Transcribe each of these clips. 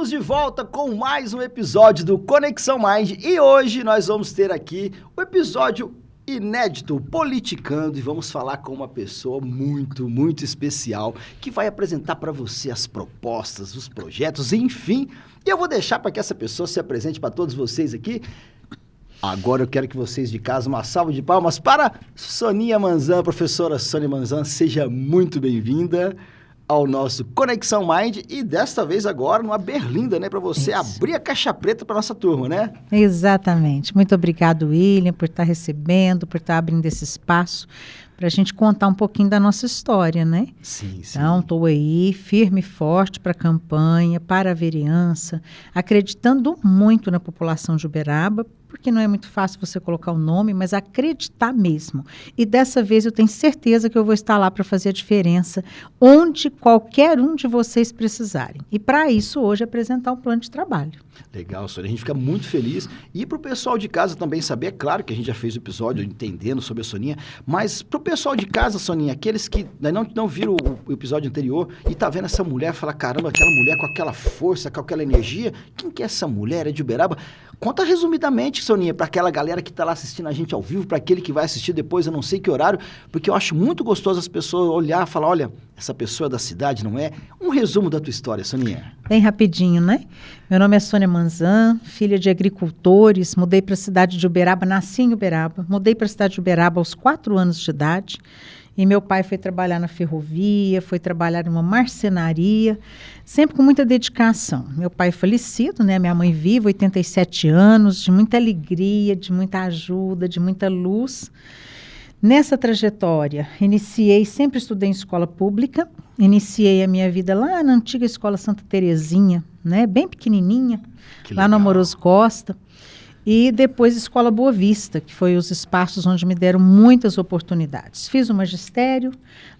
Estamos de volta com mais um episódio do Conexão Mind e hoje nós vamos ter aqui o episódio inédito, Politicando, e vamos falar com uma pessoa muito especial que vai apresentar para você as propostas, os projetos, enfim. E eu vou deixar para que essa pessoa se apresente para todos vocês aqui. Agora eu quero que vocês de casa, uma salva de palmas para Soninha Manzan, professora Sônia Manzan, seja muito bem-vinda ao nosso Conexão Mind e desta vez agora numa berlinda, né, para você abrir a caixa preta para nossa turma, né? Exatamente. Muito obrigado, William, por estar recebendo, por estar abrindo esse espaço para a gente contar um pouquinho da nossa história, né? Sim. Então, estou aí firme e forte para a campanha, para a vereança, acreditando muito na população de Uberaba, porque não é muito fácil você colocar o nome, mas acreditar mesmo. E dessa vez eu tenho certeza que eu vou estar lá para fazer a diferença onde qualquer um de vocês precisarem. E para isso, hoje, apresentar um plano de trabalho. Legal, Sônia. A gente fica muito feliz. E para o pessoal de casa também saber, é claro que a gente já fez o episódio entendendo sobre a Soninha, mas para o pessoal de casa, Soninha, aqueles que não viram o episódio anterior e tá vendo essa mulher, fala, caramba, aquela mulher com aquela força, com aquela energia, quem que é essa mulher? É de Uberaba? Conta resumidamente, Soninha, para aquela galera que está lá assistindo a gente ao vivo, para aquele que vai assistir depois, eu não sei que horário, porque eu acho muito gostoso as pessoas olhar e falar, olha, essa pessoa é da cidade, não é? Um resumo da tua história, Soninha. Bem rapidinho, né? Meu nome é Sônia Manzan, filha de agricultores, mudei para a cidade de Uberaba, nasci em Uberaba, mudei para a cidade de Uberaba aos 4 anos de idade. E meu pai foi trabalhar na ferrovia, foi trabalhar numa marcenaria, sempre com muita dedicação. Meu pai falecido, né? Minha mãe viva, 87 anos, de muita alegria, de muita ajuda, de muita luz. Nessa trajetória, sempre estudei em escola pública, iniciei a minha vida lá na antiga Escola Santa Terezinha, né? Bem pequenininha, lá no Amoroso Costa. E depois Escola Boa Vista, que foi os espaços onde me deram muitas oportunidades. Fiz o magistério,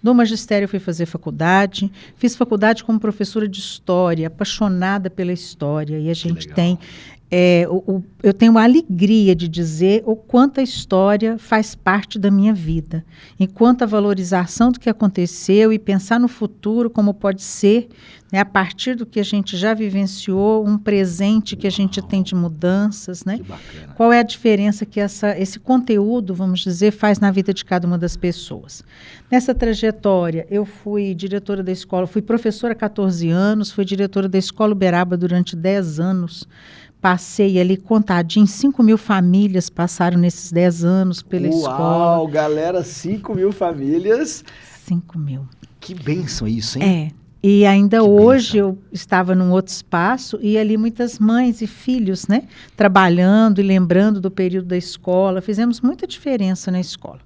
do magistério fui fazer faculdade, fiz faculdade como professora de história, apaixonada pela história, e a gente tem... eu tenho a alegria de dizer o quanto a história faz parte da minha vida, enquanto a valorização do que aconteceu e pensar no futuro como pode ser, né, a partir do que a gente já vivenciou, um presente que a gente tem de mudanças, né? Qual é a diferença que esse conteúdo, vamos dizer, faz na vida de cada uma das pessoas. Nessa trajetória, eu fui diretora da escola, fui professora há 14 anos, fui diretora da Escola Uberaba durante 10 anos, passei ali contadinho, 5.000 famílias passaram nesses 10 anos pela escola. Uau, galera, 5.000 famílias. 5.000. Que bênção isso, hein? E ainda hoje eu estava num outro espaço e ali muitas mães e filhos, né, trabalhando e lembrando do período da escola. Fizemos muita diferença na escola.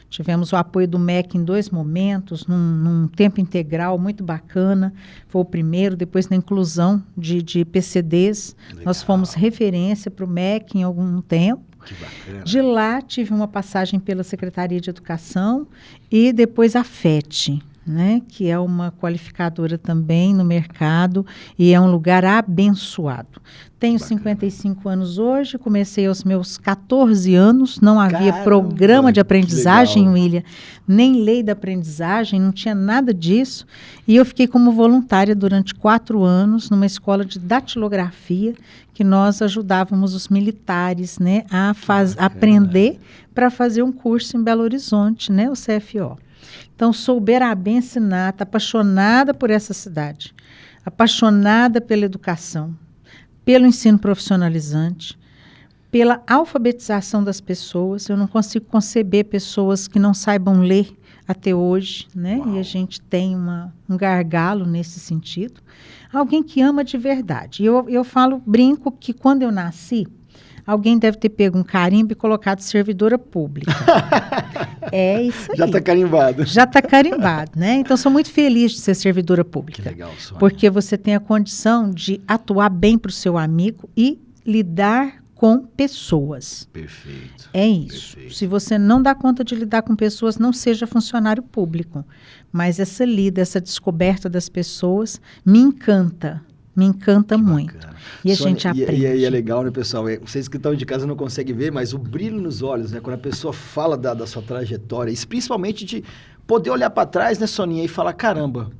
Tivemos o apoio do MEC em 2 momentos, num tempo integral muito bacana. Foi o primeiro, depois na inclusão de PCDs. Legal. Nós fomos referência para o MEC em algum tempo. Que bacana. De lá tive uma passagem pela Secretaria de Educação e depois a FET, né, que é uma qualificadora também no mercado e é um lugar abençoado. Tenho 55 anos hoje, comecei aos meus 14 anos, não havia programa de aprendizagem, William, nem lei da aprendizagem, não tinha nada disso. E eu fiquei como voluntária durante 4 anos numa escola de datilografia, que nós ajudávamos os militares, né, a aprender para fazer um curso em Belo Horizonte, né, o CFO. Então, sou uberabense nata, apaixonada por essa cidade, apaixonada pela educação, pelo ensino profissionalizante, pela alfabetização das pessoas. Eu não consigo conceber pessoas que não saibam ler até hoje, né? Uau. E a gente tem um gargalo nesse sentido. Alguém que ama de verdade. Eu brinco que quando eu nasci, alguém deve ter pego um carimbo e colocado servidora pública. É isso aí. Já está carimbado. Já está carimbado, né? Então, sou muito feliz de ser servidora pública. Que legal, Sônia. Porque você tem a condição de atuar bem para o seu amigo e lidar com pessoas. Perfeito. É isso. Perfeito. Se você não dá conta de lidar com pessoas, não seja funcionário público. Mas essa descoberta das pessoas me encanta. Me encanta muito. E a gente aprende. E é legal, né, pessoal? Vocês que estão de casa não conseguem ver, mas o brilho nos olhos, né? Quando a pessoa fala da sua trajetória, e principalmente de poder olhar para trás, né, Soninha, e falar, caramba,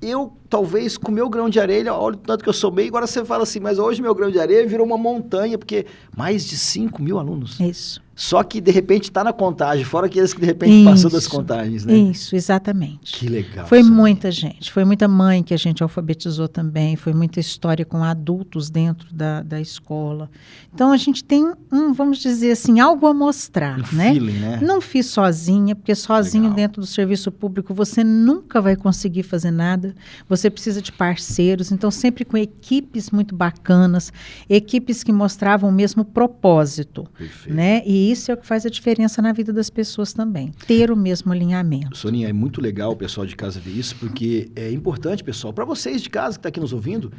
eu, talvez, com o meu grão de areia, olha o tanto que eu sou meio, agora você fala assim, mas hoje meu grão de areia virou uma montanha, porque mais de 5.000 alunos. Isso. Só que, de repente, está na contagem, fora aqueles que, de repente, passou das contagens, né? Isso, exatamente. Que legal. Foi muita gente, foi muita mãe que a gente alfabetizou também, foi muita história com adultos dentro da escola. Então, a gente tem, vamos dizer assim, algo a mostrar, né? Feeling, né? Não fiz sozinha, porque sozinho Legal. dentro do serviço público você nunca vai conseguir fazer nada, você precisa de parceiros, então sempre com equipes muito bacanas, equipes que mostravam o mesmo propósito, Perfeito. né? E isso é o que faz a diferença na vida das pessoas também, ter o mesmo alinhamento. Soninha, é muito legal o pessoal de casa ver isso, porque é importante, pessoal, para vocês de casa que está aqui nos ouvindo,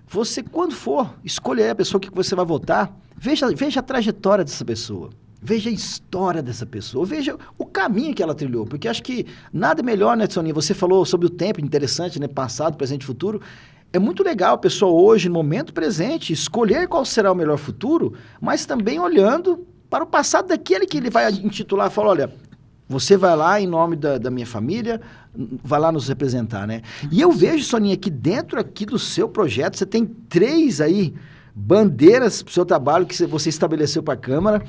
você, quando for escolher a pessoa que você vai votar, veja a trajetória dessa pessoa, veja a história dessa pessoa, veja o caminho que ela trilhou, porque acho que nada melhor, né, Soninha? Você falou sobre o tempo, interessante, né? Passado, presente e futuro. É muito legal a pessoa hoje, no momento presente, escolher qual será o melhor futuro, mas também olhando para o passado daquele que ele vai intitular, fala, olha, você vai lá em nome da minha família, vai lá nos representar, né? E eu vejo, Soninha, que dentro aqui do seu projeto, você tem 3 aí bandeiras para o seu trabalho que você estabeleceu para a Câmara.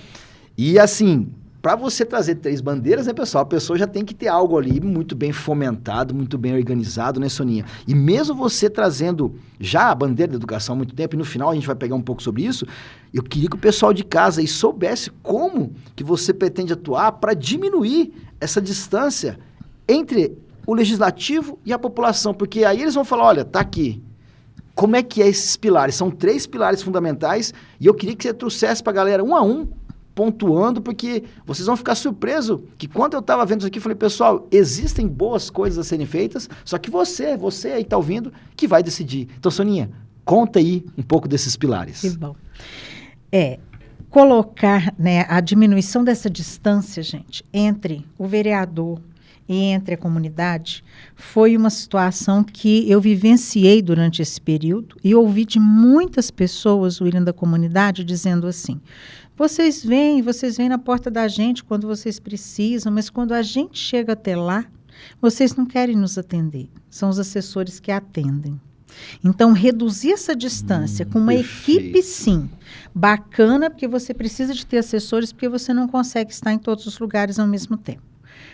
E assim, para você trazer 3 bandeiras, né, pessoal? A pessoa já tem que ter algo ali muito bem fomentado, muito bem organizado, né, Soninha? E mesmo você trazendo já a bandeira da educação há muito tempo, e no final a gente vai pegar um pouco sobre isso, eu queria que o pessoal de casa aí soubesse como que você pretende atuar para diminuir essa distância entre o legislativo e a população, porque aí eles vão falar, olha, tá aqui. Como é que é esses pilares? São 3 pilares fundamentais, e eu queria que você trouxesse para a galera um a um, pontuando, porque vocês vão ficar surpresos que quando eu estava vendo isso aqui, eu falei, pessoal, existem boas coisas a serem feitas, só que você aí está ouvindo, que vai decidir. Então, Soninha, conta aí um pouco desses pilares. Que bom. Colocar, né, a diminuição dessa distância, gente, entre o vereador e entre a comunidade, foi uma situação que eu vivenciei durante esse período e ouvi de muitas pessoas, William, da comunidade, dizendo assim, vocês vêm na porta da gente quando vocês precisam, mas quando a gente chega até lá, vocês não querem nos atender. São os assessores que atendem. Então, reduzir essa distância com uma perfeito. equipe, sim, bacana, porque você precisa de ter assessores, porque você não consegue estar em todos os lugares ao mesmo tempo.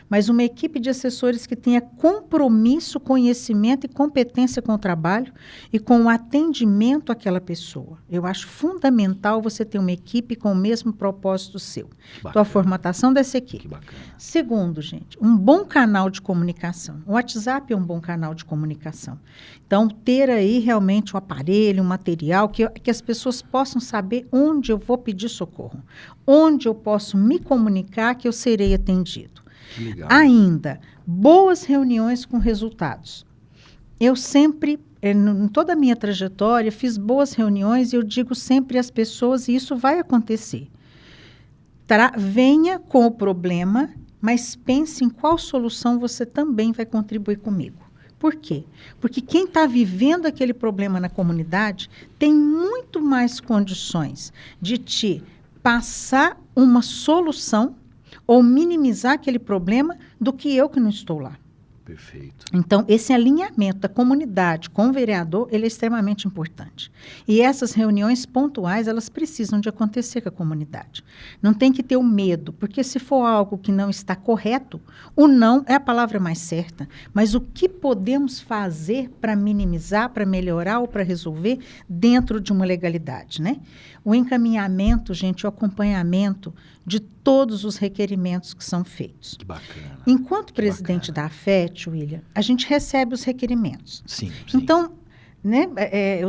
Mas uma equipe de assessores que tenha compromisso, conhecimento e competência com o trabalho e com o atendimento àquela pessoa. Eu acho fundamental você ter uma equipe com o mesmo propósito seu. Então, a formatação dessa equipe. Que bacana. Segundo, gente, um bom canal de comunicação. O WhatsApp é um bom canal de comunicação. Então, ter aí realmente um aparelho, um material que as pessoas possam saber onde eu vou pedir socorro, onde eu posso me comunicar que eu serei atendido. Legal. Ainda, boas reuniões com resultados. Eu sempre, em toda a minha trajetória, fiz boas reuniões e eu digo sempre às pessoas, e isso vai acontecer. Venha com o problema, mas pense em qual solução você também vai contribuir comigo. Por quê? Porque quem está vivendo aquele problema na comunidade tem muito mais condições de te passar uma solução ou minimizar aquele problema do que eu que não estou lá. Perfeito. Então, esse alinhamento da comunidade com o vereador, ele é extremamente importante. E essas reuniões pontuais, elas precisam de acontecer com a comunidade. Não tem que ter o medo, porque se for algo que não está correto, o não é a palavra mais certa. Mas o que podemos fazer para minimizar, para melhorar ou para resolver dentro de uma legalidade, né? O encaminhamento, gente, o acompanhamento de todos os requerimentos que são feitos. Que bacana. Enquanto presidente da AFET, William, a gente recebe os requerimentos. Sim, sim. Então, né,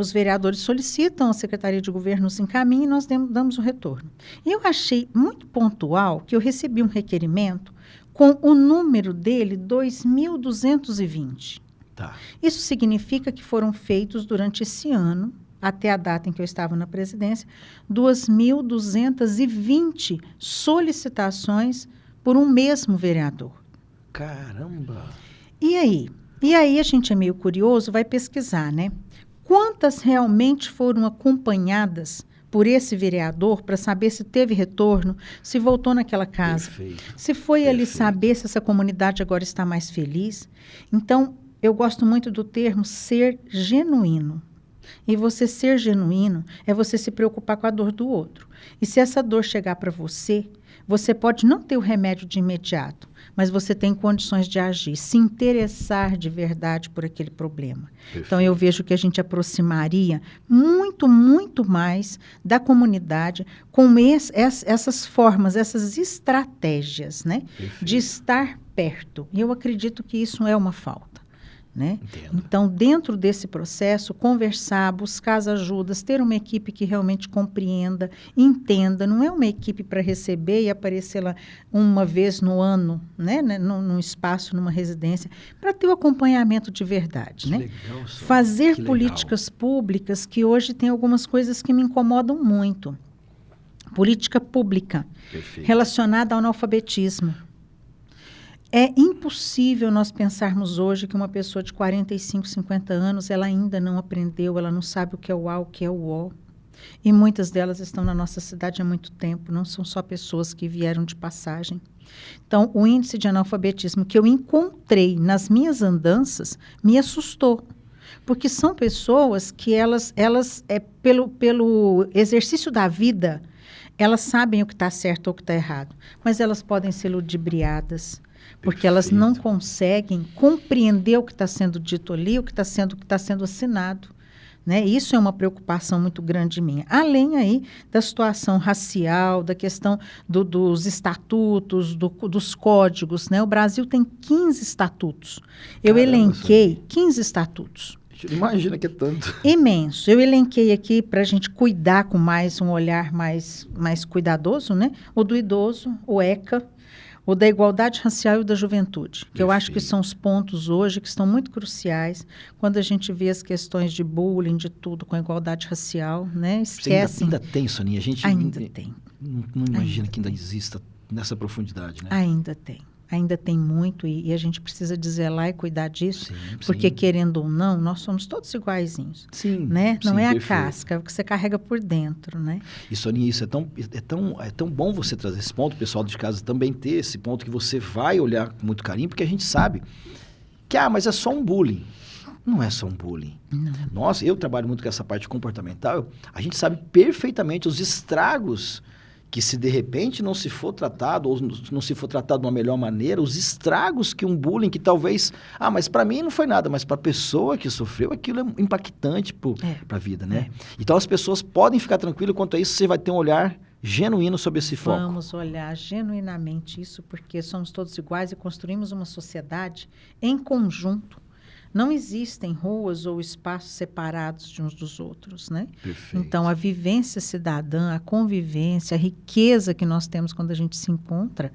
os vereadores solicitam, a Secretaria de Governo nos encaminha e nós damos o retorno. E eu achei muito pontual que eu recebi um requerimento com o número dele 2.220. Tá. Isso significa que foram feitos durante esse ano, até a data em que eu estava na presidência, 2.220 solicitações por um mesmo vereador. Caramba! E aí? E aí a gente é meio curioso, vai pesquisar, né? Quantas realmente foram acompanhadas por esse vereador para saber se teve retorno, se voltou naquela casa, Perfeito. se foi ali Perfeito. saber se essa comunidade agora está mais feliz. Então, eu gosto muito do termo ser genuíno. E você ser genuíno é você se preocupar com a dor do outro. E se essa dor chegar para você, você pode não ter o remédio de imediato, mas você tem condições de agir, se interessar de verdade por aquele problema. Perfeito. Então, eu vejo que a gente aproximaria muito, muito mais da comunidade com essas formas, essas estratégias, né, de estar perto. E eu acredito que isso é uma falta. Né? Então, dentro desse processo, conversar, buscar as ajudas, ter uma equipe que realmente compreenda, entenda, não é uma equipe para receber e aparecer lá uma vez no ano, né? Num espaço, numa residência, para ter o acompanhamento de verdade. Né? Legal, fazer políticas públicas, que hoje tem algumas coisas que me incomodam muito. Política pública relacionada ao analfabetismo. É impossível nós pensarmos hoje que uma pessoa de 45, 50 anos, ela ainda não aprendeu, ela não sabe o que é o A, o que é o O. E muitas delas estão na nossa cidade há muito tempo, não são só pessoas que vieram de passagem. Então, o índice de analfabetismo que eu encontrei nas minhas andanças me assustou. Porque são pessoas que elas pelo exercício da vida, elas sabem o que está certo ou o que está errado, mas elas podem ser ludibriadas. Porque elas não conseguem compreender o que está sendo dito ali, o que está sendo assinado. Né? Isso é uma preocupação muito grande minha. Além aí da situação racial, da questão dos estatutos, dos códigos. Né? O Brasil tem 15 estatutos. Eu elenquei 15 estatutos. A gente não imagina que é tanto. Imenso. Eu elenquei aqui para a gente cuidar com um olhar mais cuidadoso, né? O do idoso, o ECA, o da igualdade racial e o da juventude, que eu acho que são os pontos hoje que estão muito cruciais quando a gente vê as questões de bullying, de tudo, com a igualdade racial, né? Esquece. Ainda tem, Soninha? A gente ainda tem. Não imagina que ainda exista nessa profundidade, né? Ainda tem. Ainda tem muito e a gente precisa zelar e cuidar disso, porque querendo ou não, nós somos todos iguaizinhos. Sim, né? Não é a perfeito. casca, é o que você carrega por dentro, né? E Soninha, isso é tão bom você trazer esse ponto, o pessoal de casa também ter esse ponto que você vai olhar com muito carinho, porque a gente sabe que, mas é só um bullying. Não é só um bullying. Não. Nossa, eu trabalho muito com essa parte comportamental, a gente sabe perfeitamente os estragos que se de repente não se for tratado, ou não se for tratado de uma melhor maneira, os estragos que um bullying que talvez... mas para mim não foi nada, mas para a pessoa que sofreu, aquilo é impactante para a vida, né? Então as pessoas podem ficar tranquilas quanto a isso, você vai ter um olhar genuíno sobre esse foco. Vamos olhar genuinamente isso, porque somos todos iguais e construímos uma sociedade em conjunto. Não existem ruas ou espaços separados de uns dos outros, né? Perfeito. Então, a vivência cidadã, a convivência, a riqueza que nós temos quando a gente se encontra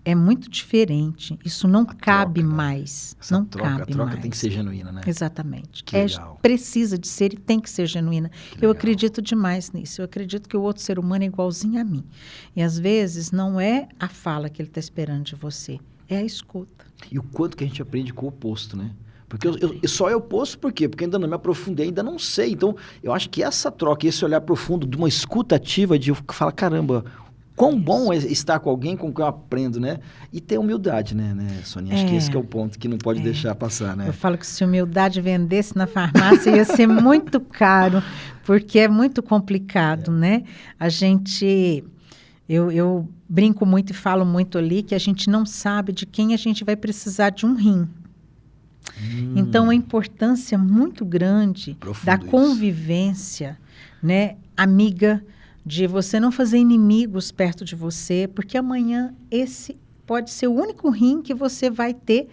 é muito diferente. Isso não cabe mais. Essa troca tem que ser genuína, né? Exatamente. Que legal. Precisa de ser e tem que ser genuína. Eu acredito demais nisso. Eu acredito que o outro ser humano é igualzinho a mim. E, às vezes, não é a fala que ele está esperando de você, é a escuta. E o quanto que a gente aprende com o oposto, né? Porque só é oposto por quê? Porque ainda não me aprofundei, ainda não sei. Então, eu acho que essa troca, esse olhar profundo de uma escuta ativa, de falar, caramba, quão bom é estar com alguém com quem eu aprendo, né? E ter humildade, né, Soninha? Acho que esse que é o ponto que não pode deixar passar, né? Eu falo que se humildade vendesse na farmácia ia ser muito caro, porque é muito complicado, né? A gente... Eu brinco muito e falo muito ali que a gente não sabe de quem a gente vai precisar de um rim. Então, a importância muito grande da convivência, né, amiga, de você não fazer inimigos perto de você, porque amanhã esse pode ser o único rim que você vai ter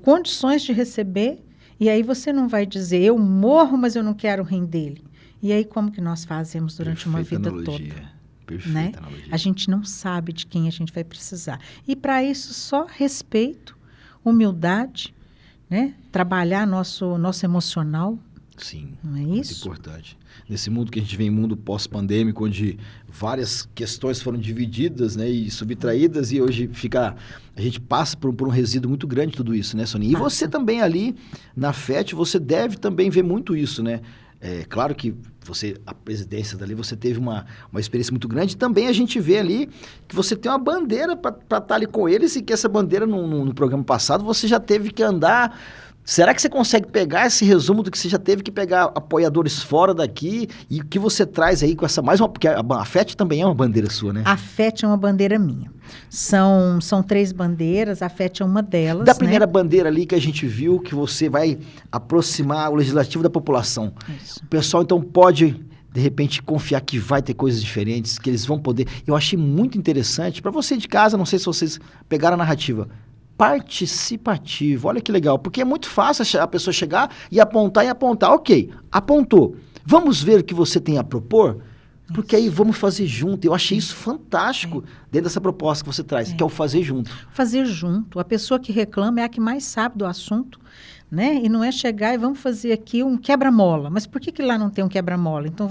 condições de receber, e aí você não vai dizer, eu morro, mas eu não quero o rim dele. E aí, como que nós fazemos durante uma vida toda? Perfeita, né? Analogia. A gente não sabe de quem a gente vai precisar. E para isso, só respeito, humildade, né? Trabalhar nosso emocional. Sim, não é muito isso? Importante. Nesse mundo que a gente vem, mundo pós-pandêmico, onde várias questões foram divididas, né, e subtraídas, e hoje a gente passa por um resíduo muito grande tudo isso, né, Soninha? E você também ali, na FET, você deve também ver muito isso, né? É claro que a presidência dali, você teve uma experiência muito grande. Também a gente vê ali que você tem uma bandeira para estar ali com eles e que essa bandeira, no programa passado, você já teve que andar. Será que você consegue pegar esse resumo do que você já teve que pegar apoiadores fora daqui e o que você traz aí com essa mais uma... Porque a FET também é uma bandeira sua, né? A FET é uma bandeira minha. São 3 bandeiras, a FET é uma delas. Da primeira bandeira ali que a gente viu que você vai aproximar o legislativo da população. Isso. O pessoal então pode, de repente, confiar que vai ter coisas diferentes, que eles vão poder... Eu achei muito interessante, para você de casa, não sei se vocês pegaram a narrativa, participativo, olha que legal, porque é muito fácil a pessoa chegar e apontar, ok, apontou, vamos ver o que você tem a propor, porque aí vamos fazer junto. Eu achei isso fantástico dentro dessa proposta que você traz, que é o fazer junto. Fazer junto, a pessoa que reclama é a que mais sabe do assunto, né? E não é chegar e vamos fazer aqui um quebra-mola, mas por que lá não tem um quebra-mola? Então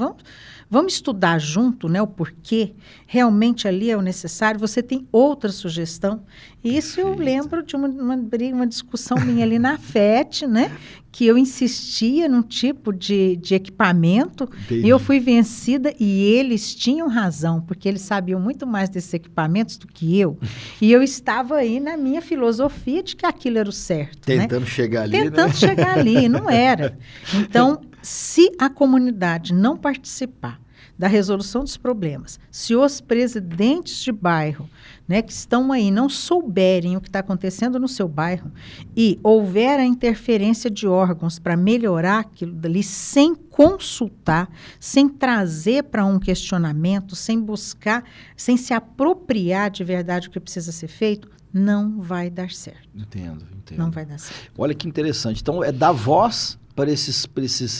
vamos estudar junto, né, o porquê realmente ali é o necessário. Você tem outra sugestão. E isso eu lembro de uma discussão minha ali na FET, né, que eu insistia num tipo de equipamento. Entendi. E eu fui vencida e eles tinham razão, porque eles sabiam muito mais desses equipamentos do que eu. E eu estava aí na minha filosofia de que aquilo era o certo. Tentando chegar ali, Tentando chegar ali, não era. Então, se a comunidade não participar da resolução dos problemas, se os presidentes de bairro, né, que estão aí não souberem o que está acontecendo no seu bairro e houver a interferência de órgãos para melhorar aquilo dali sem consultar, sem trazer para um questionamento, sem buscar, sem se apropriar de verdade do que precisa ser feito, não vai dar certo. Entendo. Não vai dar certo. Olha que interessante. Então, é dar voz para esses,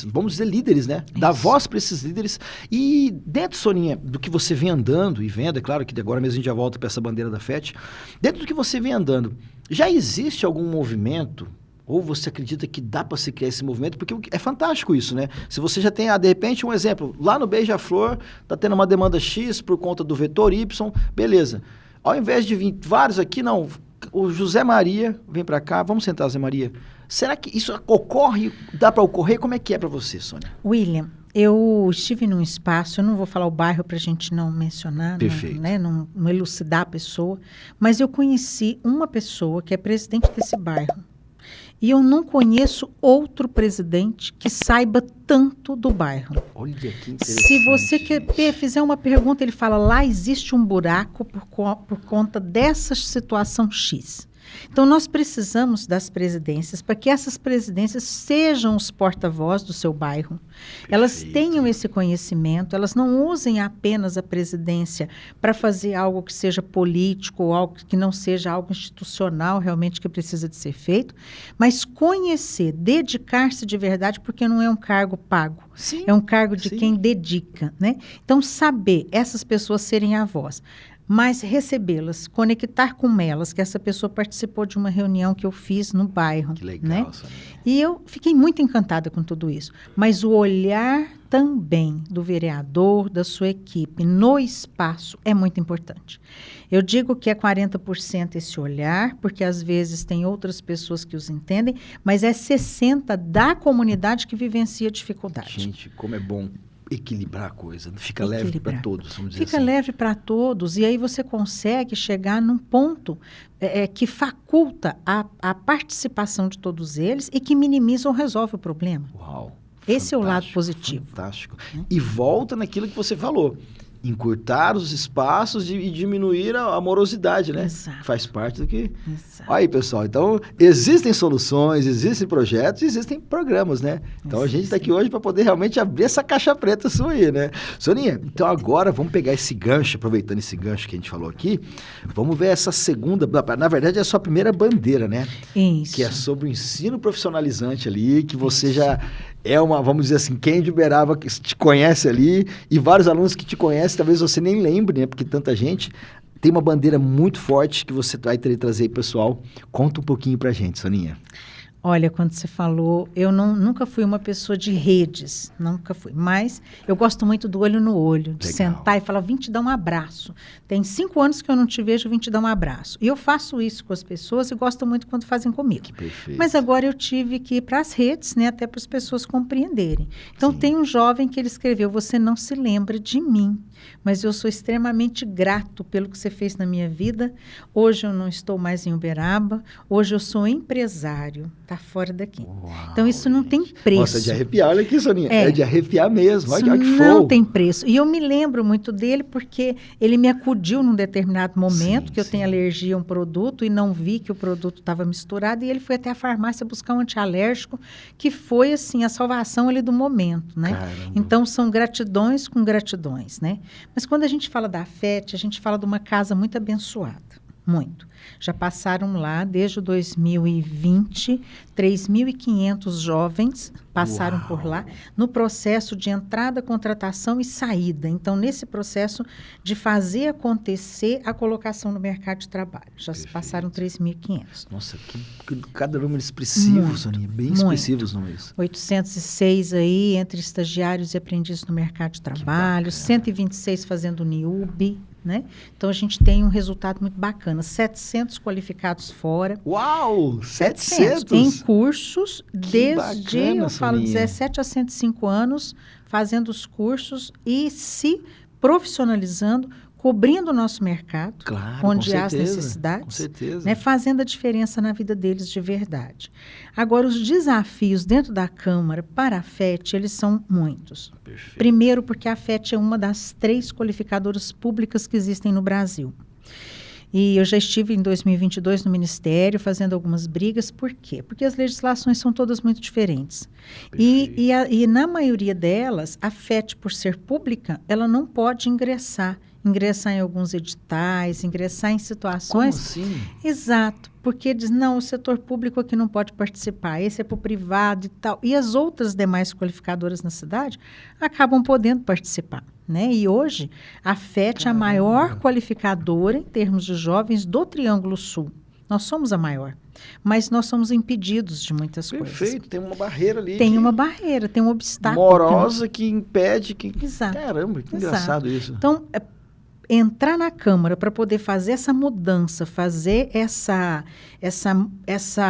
vamos dizer, líderes, né? Dar voz para esses líderes. E dentro, Soninha, do que você vem andando e vendo, é claro que agora mesmo a gente já volta para essa bandeira da FET, dentro do que você vem andando, já existe algum movimento, ou você acredita que dá para se criar esse movimento? Porque é fantástico isso, né? Se você já tem, de repente, um exemplo, lá no Beija-Flor, está tendo uma demanda X por conta do vetor Y, beleza. Ao invés de vir vários aqui, não, o José Maria vem para cá, vamos sentar, José Maria. Será que isso ocorre, dá para ocorrer? Como é que é para você, Sônia? William, eu estive num espaço, eu não vou falar o bairro para a gente não mencionar, perfeito, não elucidar a pessoa, mas eu conheci uma pessoa que é presidente desse bairro. E eu não conheço outro presidente que saiba tanto do bairro. Olha que interessante. Se você fizer uma pergunta, ele fala, lá existe um buraco por conta dessa situação X. Então, nós precisamos das presidências para que essas presidências sejam os porta-voz do seu bairro. Perfeito. Elas tenham esse conhecimento, elas não usem apenas a presidência para fazer algo que seja político ou algo que não seja algo institucional realmente que precisa de ser feito, mas conhecer, dedicar-se de verdade, porque não é um cargo pago. Sim, é um cargo de quem dedica, né? Então, saber essas pessoas serem a voz, mas recebê-las, conectar com elas, que essa pessoa participou de uma reunião que eu fiz no bairro. Que legal, né? Sonia. E eu fiquei muito encantada com tudo isso. Mas o olhar também do vereador, da sua equipe, no espaço, é muito importante. Eu digo que é 40% esse olhar, porque às vezes tem outras pessoas que os entendem, mas é 60% da comunidade que vivencia dificuldade. Gente, como é bom equilibrar a coisa, fica leve para todos, vamos dizer fica assim. leve para todos, e aí você consegue chegar num ponto que faculta a participação de todos eles e que minimiza ou resolve o problema. Uau! Esse é o lado positivo. Fantástico. E volta naquilo que você falou. Encurtar os espaços e diminuir a morosidade, né? Exato. Faz parte do que... Exato. Aí, pessoal, então, existem soluções, existem projetos, existem programas, né? Então, a gente está aqui hoje para poder realmente abrir essa caixa preta sua aí, né? Soninha, então agora vamos pegar esse gancho, aproveitando esse gancho que a gente falou aqui, vamos ver essa segunda... Na verdade, é a sua primeira bandeira, né? Isso. Que é sobre o ensino profissionalizante ali, que você já... É uma, vamos dizer assim, quem de Uberaba que te conhece ali e vários alunos que te conhecem, talvez você nem lembre, né? Porque tanta gente tem uma bandeira muito forte que você vai trazer aí, pessoal. Conta um pouquinho pra gente, Soninha. Olha, quando você falou, eu nunca fui uma pessoa de redes, nunca fui. Mas eu gosto muito do olho no olho, de sentar e falar, vim te dar um abraço. Tem 5 anos que eu não te vejo, vim te dar um abraço. E eu faço isso com as pessoas e gosto muito quando fazem comigo. Que perfeito. Mas agora eu tive que ir para as redes, né, até para as pessoas compreenderem. Então, tem um jovem que ele escreveu, você não se lembra de mim, mas eu sou extremamente grato pelo que você fez na minha vida. Hoje eu não estou mais em Uberaba, hoje eu sou empresário. Está fora daqui. Uau, então, isso não tem preço. Nossa, é de arrepiar. Olha aqui, Soninha. É de arrepiar mesmo. Olha que não fogo. tem preço. E eu me lembro muito dele porque ele me acudiu num determinado momento que eu tenho alergia a um produto e não vi que o produto estava misturado. E ele foi até a farmácia buscar um antialérgico, que foi, assim, a salvação ali do momento, né? Caramba. Então, são gratidões com gratidões, né? Mas quando a gente fala da AFET, a gente fala de uma casa muito abençoada. Muito. Já passaram lá, desde 2020, 3.500 jovens passaram por lá, no processo de entrada, contratação e saída. Então, nesse processo de fazer acontecer a colocação no mercado de trabalho. Já se passaram 3.500. Nossa, cada número expressivo, Soninha. Bem expressivo os números. 806 aí, entre estagiários e aprendizes no mercado de trabalho, 126 fazendo NIUB. Né? Então, a gente tem um resultado muito bacana. 700 qualificados fora. Uau! 700? Em cursos, desde, bacana, eu falo, Soninha. 17 a 105 anos, fazendo os cursos e se profissionalizando, cobrindo o nosso mercado, Claro, onde com há as certeza, necessidades, com certeza. né, fazendo a diferença na vida deles de verdade. Agora, os desafios dentro da Câmara para a FET, eles são muitos. Perfeito. Primeiro, porque a FET é uma das 3 qualificadoras públicas que existem no Brasil. E eu já estive em 2022 no Ministério fazendo algumas brigas. Por quê? Porque as legislações são todas muito diferentes. E na maioria delas, a FET, por ser pública, ela não pode ingressar em alguns editais, ingressar em situações... Como assim? Exato, porque diz, não, o setor público aqui não pode participar, esse é para o privado e tal. E as outras demais qualificadoras na cidade acabam podendo participar, né? E hoje, a FET é a maior qualificadora em termos de jovens do Triângulo Sul. Nós somos a maior, mas nós somos impedidos de muitas coisas. Perfeito, tem uma barreira ali. Tem uma barreira, tem um obstáculo. Morosa que impede que... Exato. Caramba, que Exato. engraçado isso. Então, entrar na Câmara para poder fazer essa mudança, fazer essa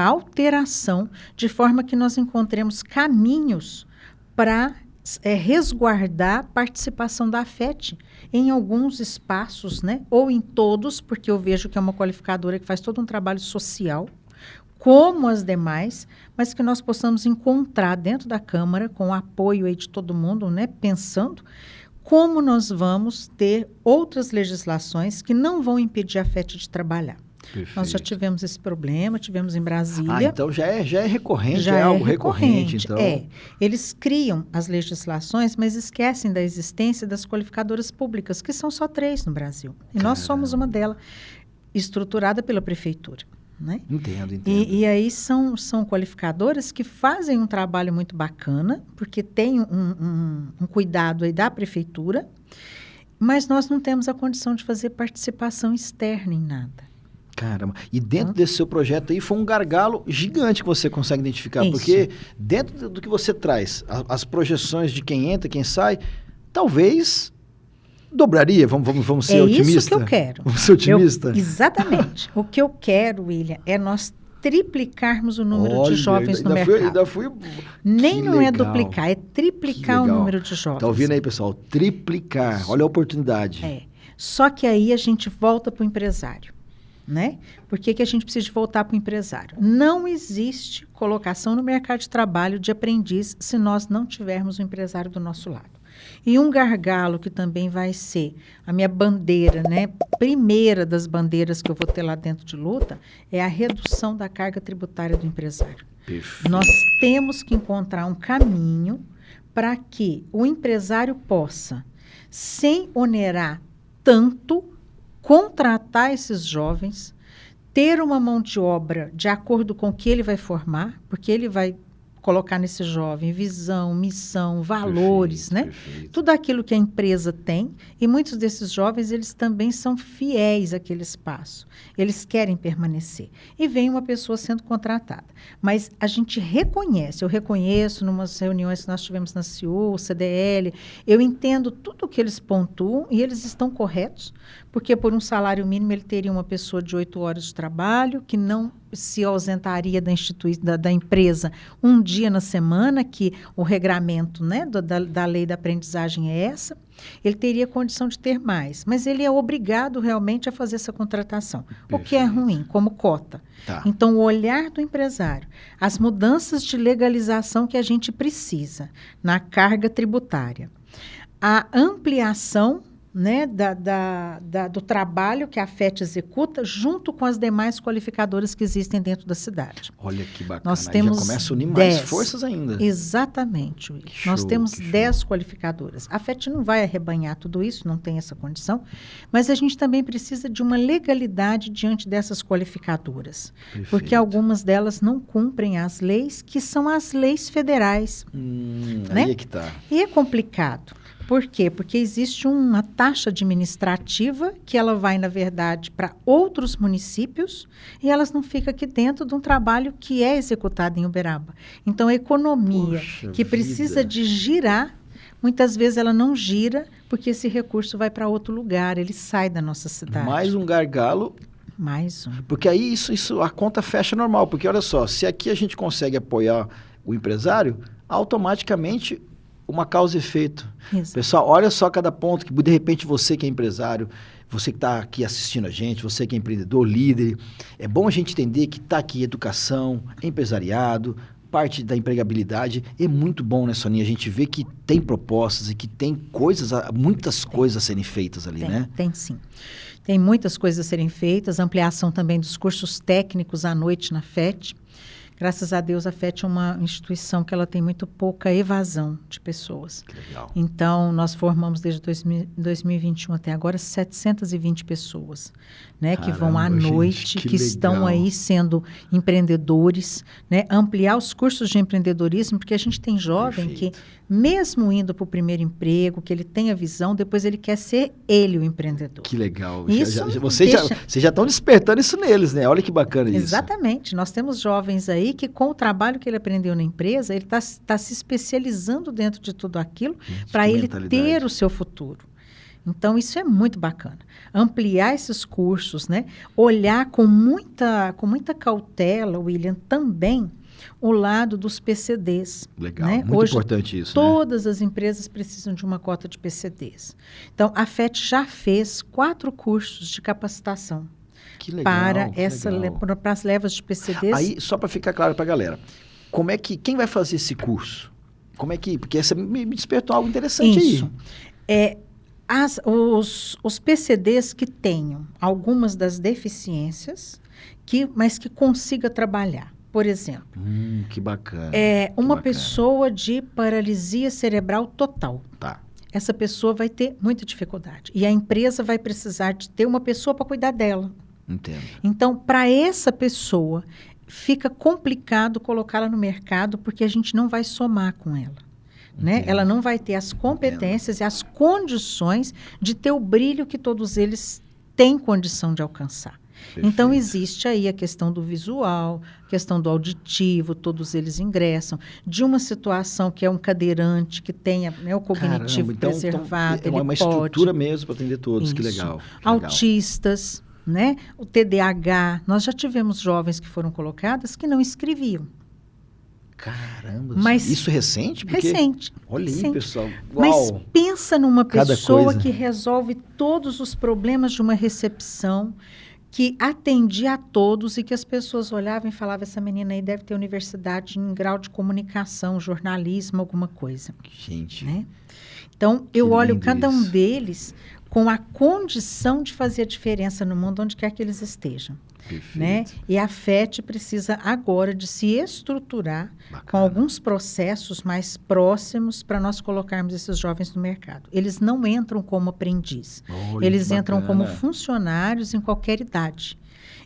alteração, de forma que nós encontremos caminhos para resguardar a participação da AFET em alguns espaços, né? Ou em todos, porque eu vejo que é uma qualificadora que faz todo um trabalho social, como as demais, mas que nós possamos encontrar dentro da Câmara, com o apoio aí de todo mundo, né? Pensando como nós vamos ter outras legislações que não vão impedir a FET de trabalhar. Perfeito. Nós já tivemos esse problema, tivemos em Brasília. Então já é recorrente, já é algo recorrente. Então... Eles criam as legislações, mas esquecem da existência das qualificadoras públicas, que são só 3 no Brasil. E nós somos uma delas, estruturada pela prefeitura. Né? Entendo. E aí são qualificadoras que fazem um trabalho muito bacana, porque tem um cuidado aí da prefeitura, mas nós não temos a condição de fazer participação externa em nada. Caramba. E dentro desse seu projeto aí foi um gargalo gigante que você consegue identificar, Isso. porque dentro do que você traz, as projeções de quem entra, quem sai, talvez... dobraria, vamos ser otimistas. É isso que eu quero. Vamos ser otimistas? Exatamente. O que eu quero, William, é nós triplicarmos o número de jovens no mercado. Nem não é duplicar, é triplicar o número de jovens. Tá ouvindo aí, pessoal? Triplicar. Olha a oportunidade. Só que aí a gente volta para o empresário. Né? Por que a gente precisa de voltar para o empresário? Não existe colocação no mercado de trabalho de aprendiz se nós não tivermos o empresário do nosso lado. E um gargalo que também vai ser a minha bandeira, né? Primeira das bandeiras que eu vou ter lá dentro de luta, é a redução da carga tributária do empresário. Perfeito. Nós temos que encontrar um caminho para que o empresário possa, sem onerar tanto, contratar esses jovens, ter uma mão de obra de acordo com o que ele vai formar, porque ele vai colocar nesse jovem visão, missão, valores, né? Perfeito. Tudo aquilo que a empresa tem, e muitos desses jovens, eles também são fiéis àquele espaço. Eles querem permanecer. E vem uma pessoa sendo contratada. Mas a gente reconhece, eu reconheço numas reuniões que nós tivemos na CIU, CDL, eu entendo tudo o que eles pontuam e eles estão corretos, porque por um salário mínimo ele teria uma pessoa de 8 horas de trabalho, que não se ausentaria da empresa um dia na semana, que o regramento, né, da lei da aprendizagem é essa. Ele teria condição de ter mais, mas ele é obrigado realmente a fazer essa contratação, o que é ruim, como cota. Tá. Então, o olhar do empresário, as mudanças de legalização que a gente precisa na carga tributária, a ampliação, né, do trabalho que a FET executa junto com as demais qualificadoras que existem dentro da cidade. Olha que bacana. Nós Aí temos já começa a unir 10. mais forças ainda. Exatamente, Willi. Que Nós show, temos que show. 10 qualificadoras. A FET não vai arrebanhar tudo isso, não tem essa condição, mas a gente também precisa de uma legalidade diante dessas qualificadoras, porque Perfeito. algumas delas não cumprem as leis, que são as leis federais. Né? Aí é que tá. E é complicado. Por quê? Porque existe uma taxa administrativa que ela vai, na verdade, para outros municípios e elas não ficam aqui dentro de um trabalho que é executado em Uberaba. Então, a economia Poxa que precisa vida. de girar, muitas vezes ela não gira porque esse recurso vai para outro lugar, ele sai da nossa cidade. Mais um gargalo, Mais um. porque aí a conta fecha normal. Porque olha só, se aqui a gente consegue apoiar o empresário, automaticamente uma causa e efeito. Exato. Pessoal, olha só cada ponto que de repente você que é empresário, você que está aqui assistindo a gente, você que é empreendedor, líder, é bom a gente entender que está aqui educação, empresariado, parte da empregabilidade. É muito bom, né, Soninha? A gente vê que tem propostas e que tem coisas, muitas coisas a serem feitas ali, né? Tem sim. Tem muitas coisas a serem feitas, ampliação também dos cursos técnicos à noite na FET. Graças a Deus, a FET é uma instituição que ela tem muito pouca evasão de pessoas. Que legal. Então, nós formamos desde 2021 até agora 720 pessoas, né, que vão à Caramba, gente, noite, que que estão legal. aí sendo empreendedores, né, ampliar os cursos de empreendedorismo, porque a gente tem jovem Perfeito. que, mesmo indo para o primeiro emprego, que ele tem a visão, depois ele quer ser ele o empreendedor. Que legal. Isso Vocês deixa- já estão despertando isso neles, né? Olha que bacana isso. Exatamente. Nós temos jovens aí que, com o trabalho que ele aprendeu na empresa, ele está se especializando dentro de tudo aquilo para que ele mentalidade. ter o seu futuro. Então, isso é muito bacana. Ampliar esses cursos, né? Olhar com muita cautela, William, também o lado dos PCDs. Legal, né? muito Hoje, importante isso, né? todas as empresas precisam de uma cota de PCDs. Então, a FET já fez 4 cursos de capacitação Que legal, para que legal. para as levas de PCDs. Aí, só para ficar claro para a galera, quem vai fazer esse curso? Porque essa me despertou algo interessante Isso. aí. Os PCDs que tenham algumas das deficiências, mas que consiga trabalhar. Por exemplo, Que bacana. uma bacana. pessoa de paralisia cerebral total. Tá. Essa pessoa vai ter muita dificuldade. E a empresa vai precisar de ter uma pessoa para cuidar dela. Entendo. Então, para essa pessoa, fica complicado colocá-la no mercado porque a gente não vai somar com ela. Né? Entendo. Ela não vai ter as competências e as condições de ter o brilho que todos eles têm condição de alcançar. Perfeito. Então, existe aí a questão do visual, a questão do auditivo, todos eles ingressam. De uma situação que é um cadeirante, que tenha, né, o cognitivo Caramba, preservado, é uma ele estrutura pode. mesmo para atender todos. Que Isso. legal. Que legal. Autistas, né? O TDAH. Nós já tivemos jovens que foram colocadas que não escreviam. Caramba, Mas- isso é recente? Recente. Olha aí, recente. pessoal. Mas Uau. pensa numa Cada pessoa coisa. que resolve todos os problemas de uma recepção, que atendia a todos e que as pessoas olhavam e falavam, essa menina aí deve ter universidade em grau de comunicação, jornalismo, alguma coisa. Gente, Né? Então, eu olho lindo cada um isso. deles com a condição de fazer a diferença no mundo onde quer que eles estejam. perfeito. Né? E a FET precisa agora de se estruturar com Bacana. alguns processos mais próximos para nós colocarmos esses jovens no mercado. Eles não entram como aprendiz. Olha Eles que entram como bacana. funcionários em qualquer idade.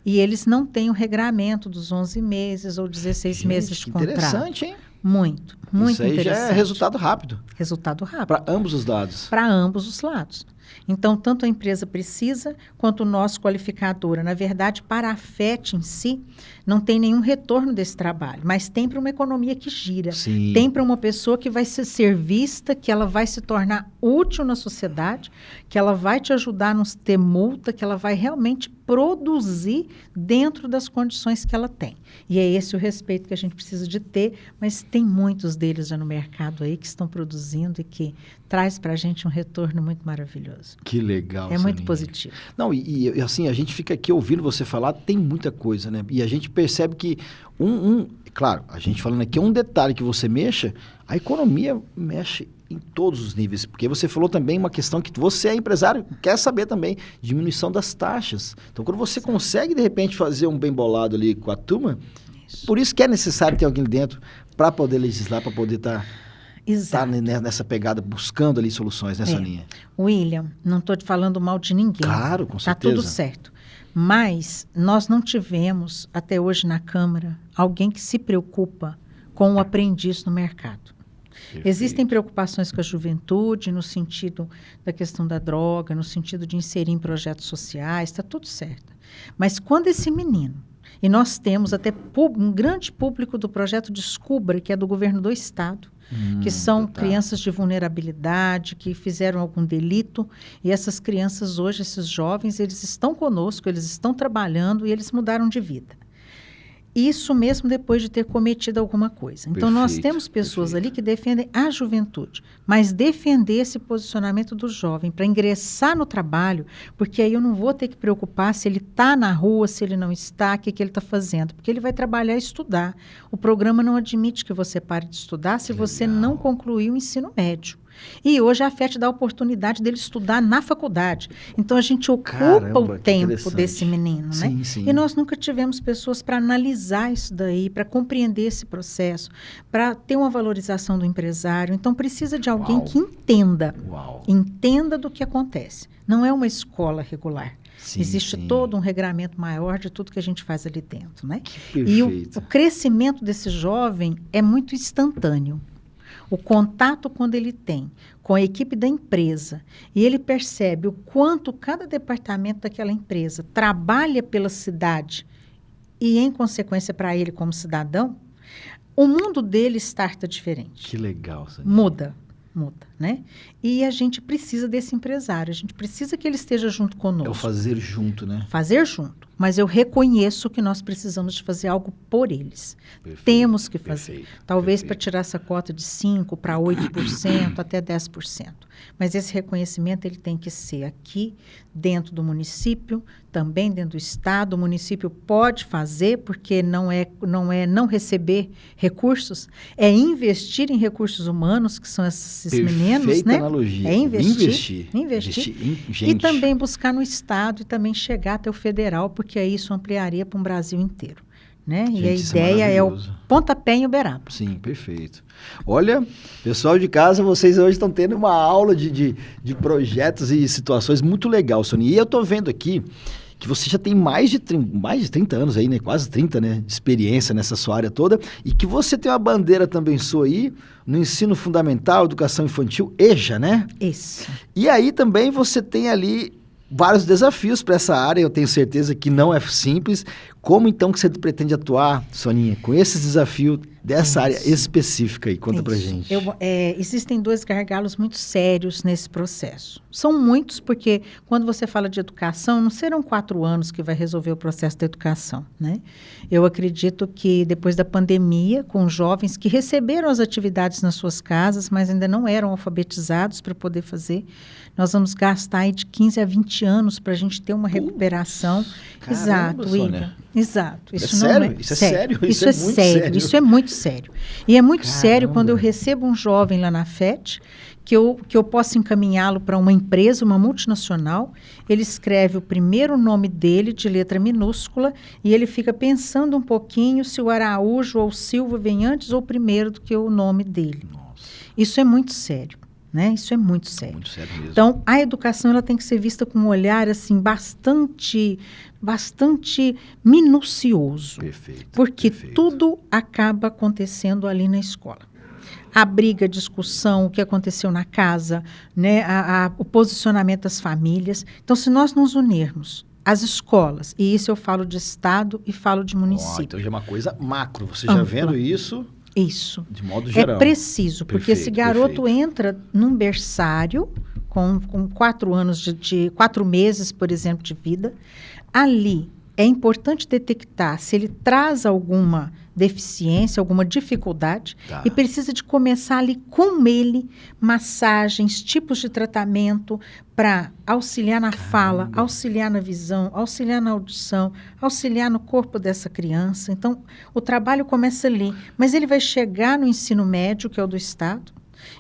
E eles não têm o regramento dos 11 meses ou 16 Gente, meses de que contrato. interessante, hein? Muito Isso aí interessante. já é resultado rápido. Resultado rápido. Para ambos os lados. Para ambos os lados. Então, tanto a empresa precisa, quanto o nosso qualificadora. Na verdade, para a FET em si, não tem nenhum retorno desse trabalho, mas tem para uma economia que gira. Sim. Tem para uma pessoa que vai ser vista, que ela vai se tornar útil na sociedade, que ela vai te ajudar a não ter multa, que ela vai realmente produzir dentro das condições que ela tem. E é esse o respeito que a gente precisa de ter, mas tem muitos deles já no mercado aí que estão produzindo e que traz para a gente um retorno muito maravilhoso. Que legal, É muito Soninha. positivo. Não, e assim, a gente fica aqui ouvindo você falar, tem muita coisa, né? E a gente percebe que claro, a gente falando aqui, um detalhe que você mexa, a economia mexe em todos os níveis, porque você falou também uma questão que você é empresário, quer saber também, diminuição das taxas. Então, quando você consegue, de repente, fazer um bem bolado ali com a turma, por isso que é necessário ter alguém dentro para poder legislar, para poder estar nessa pegada, buscando ali soluções nessa linha. William, não estou te falando mal de ninguém. Claro, com certeza. Está tudo certo. Mas nós não tivemos, até hoje na Câmara, alguém que se preocupa com o aprendiz no mercado. Perfeito. Existem preocupações com a juventude, no sentido da questão da droga, no sentido de inserir em projetos sociais, está tudo certo. Mas quando esse menino, e nós temos até um grande público do projeto Descubra, que é do governo do Estado, que são crianças de vulnerabilidade, que fizeram algum delito, e essas crianças hoje, esses jovens, eles estão conosco, eles estão trabalhando e eles mudaram de vida. Isso mesmo depois de ter cometido alguma coisa. Então, nós temos pessoas ali que defendem a juventude, mas defender esse posicionamento do jovem para ingressar no trabalho, porque aí eu não vou ter que preocupar se ele está na rua, se ele não está, o que ele está fazendo, porque ele vai trabalhar e estudar. O programa não admite que você pare de estudar se você não concluir o ensino médio. E hoje a FET dá a oportunidade dele estudar na faculdade. Então, a gente ocupa o tempo desse menino, né? Sim, sim. E nós nunca tivemos pessoas para analisar isso daí, para compreender esse processo, para ter uma valorização do empresário. Então, precisa de alguém que entenda. Entenda do que acontece. Não é uma escola regular. Sim, existe todo um regramento maior de tudo que a gente faz ali dentro, né? E o crescimento desse jovem é muito instantâneo. O contato, quando ele tem com a equipe da empresa e ele percebe o quanto cada departamento daquela empresa trabalha pela cidade e, em consequência, para ele como cidadão, o mundo dele starta diferente. Que legal, Soninha. Muda, né? E a gente precisa desse empresário, a gente precisa que ele esteja junto conosco. É o fazer junto, né? Fazer junto. Mas eu reconheço que nós precisamos de fazer algo por eles. Temos que fazer. Talvez para tirar essa cota de 5% para 8%, até 10%. Mas esse reconhecimento ele tem que ser aqui, dentro do município, também dentro do Estado. O município pode fazer, porque não não receber recursos, é investir em recursos humanos, que são esses meninos, né? Analogia. É investir em gente. E também buscar no Estado e também chegar até o federal, porque aí isso ampliaria para um Brasil inteiro. Né? Gente, e a ideia é o pontapé em Uberaba. Sim, perfeito. Olha, pessoal de casa, vocês hoje estão tendo uma aula de projetos e situações muito legal, Soninha. E eu estou vendo aqui que você já tem mais de 30 anos aí, né? Quase 30, né? De experiência nessa sua área toda. E que você tem uma bandeira também sua aí, no ensino fundamental, educação infantil, EJA, né? Isso. E aí também você tem ali vários desafios para essa área, eu tenho certeza que não é simples. Como então que você pretende atuar, Soninha, com esses desafios dessa área específica aí? Conta pra gente. Existem 2 gargalos muito sérios nesse processo. São muitos, porque quando você fala de educação, não serão 4 anos que vai resolver o processo da educação, né? Eu acredito que depois da pandemia, com jovens que receberam as atividades nas suas casas, mas ainda não eram alfabetizados para poder fazer, nós vamos gastar aí de 15 a 20 anos para a gente ter uma recuperação. Caramba, exato, William. Exato. Isso não sério? Isso é sério? Isso é muito sério. Isso é muito sério. E é muito sério quando eu recebo um jovem lá na FET, que eu posso encaminhá-lo para uma empresa, uma multinacional, ele escreve o primeiro nome dele de letra minúscula e ele fica pensando um pouquinho se o Araújo ou o Silva vem antes ou primeiro do que o nome dele. Nossa. Isso é muito sério. né? Isso é muito sério. Muito sério mesmo. Então, a educação ela tem que ser vista com um olhar assim bastante minucioso. Perfeito. Porque perfeito. tudo acaba acontecendo ali na escola. A briga, a discussão, o que aconteceu na casa, né? O posicionamento das famílias. Então, se nós nos unirmos, as escolas, e isso eu falo de estado e falo de município. Então já é uma coisa macro, você Ampla. já vendo isso Isso. de modo geral. É preciso, porque esse garoto perfeito. entra num berçário com 4 anos de 4 meses, por exemplo, de vida. Ali é importante detectar se ele traz alguma deficiência, alguma dificuldade, Tá. e precisa de começar ali com ele massagens, tipos de tratamento para auxiliar na fala, auxiliar na visão, auxiliar na audição, auxiliar no corpo dessa criança. Então, o trabalho começa ali, mas ele vai chegar no ensino médio, que é o do Estado,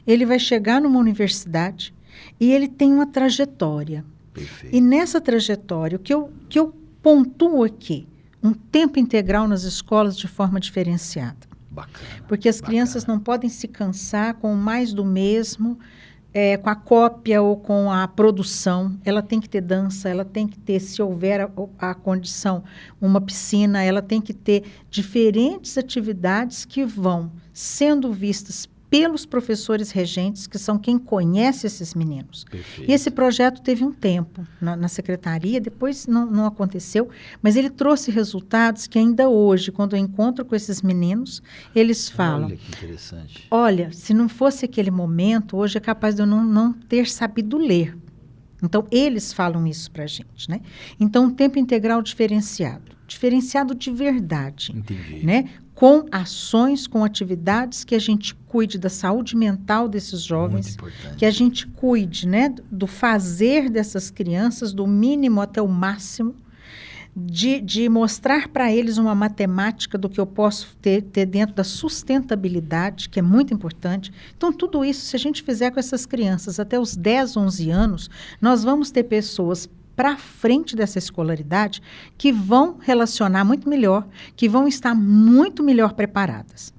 ele vai chegar numa universidade e ele tem uma trajetória. Perfeito. E nessa trajetória, o que eu pontuo aqui, um tempo integral nas escolas de forma diferenciada. Bacana. Porque as crianças não podem se cansar com mais do mesmo, com a cópia ou com a produção. Ela tem que ter dança, ela tem que ter, se houver a condição, uma piscina, ela tem que ter diferentes atividades que vão sendo vistas pelos professores regentes, que são quem conhece esses meninos. Perfeito. E esse projeto teve um tempo na secretaria, depois não aconteceu, mas ele trouxe resultados que ainda hoje, quando eu encontro com esses meninos, eles falam, Olha que interessante. olha, se não fosse aquele momento, hoje é capaz de eu não ter sabido ler. Então, eles falam isso para a gente, né? Então, um tempo integral diferenciado de verdade. Entendi. Né? Com ações, com atividades que a gente cuide da saúde mental desses jovens, Muito importante. que a gente cuide, né, do fazer dessas crianças, do mínimo até o máximo, de mostrar para eles uma matemática do que eu posso ter dentro da sustentabilidade, que é muito importante. Então, tudo isso, se a gente fizer com essas crianças até os 10, 11 anos, nós vamos ter pessoas para frente dessa escolaridade que vão relacionar muito melhor, que vão estar muito melhor preparadas.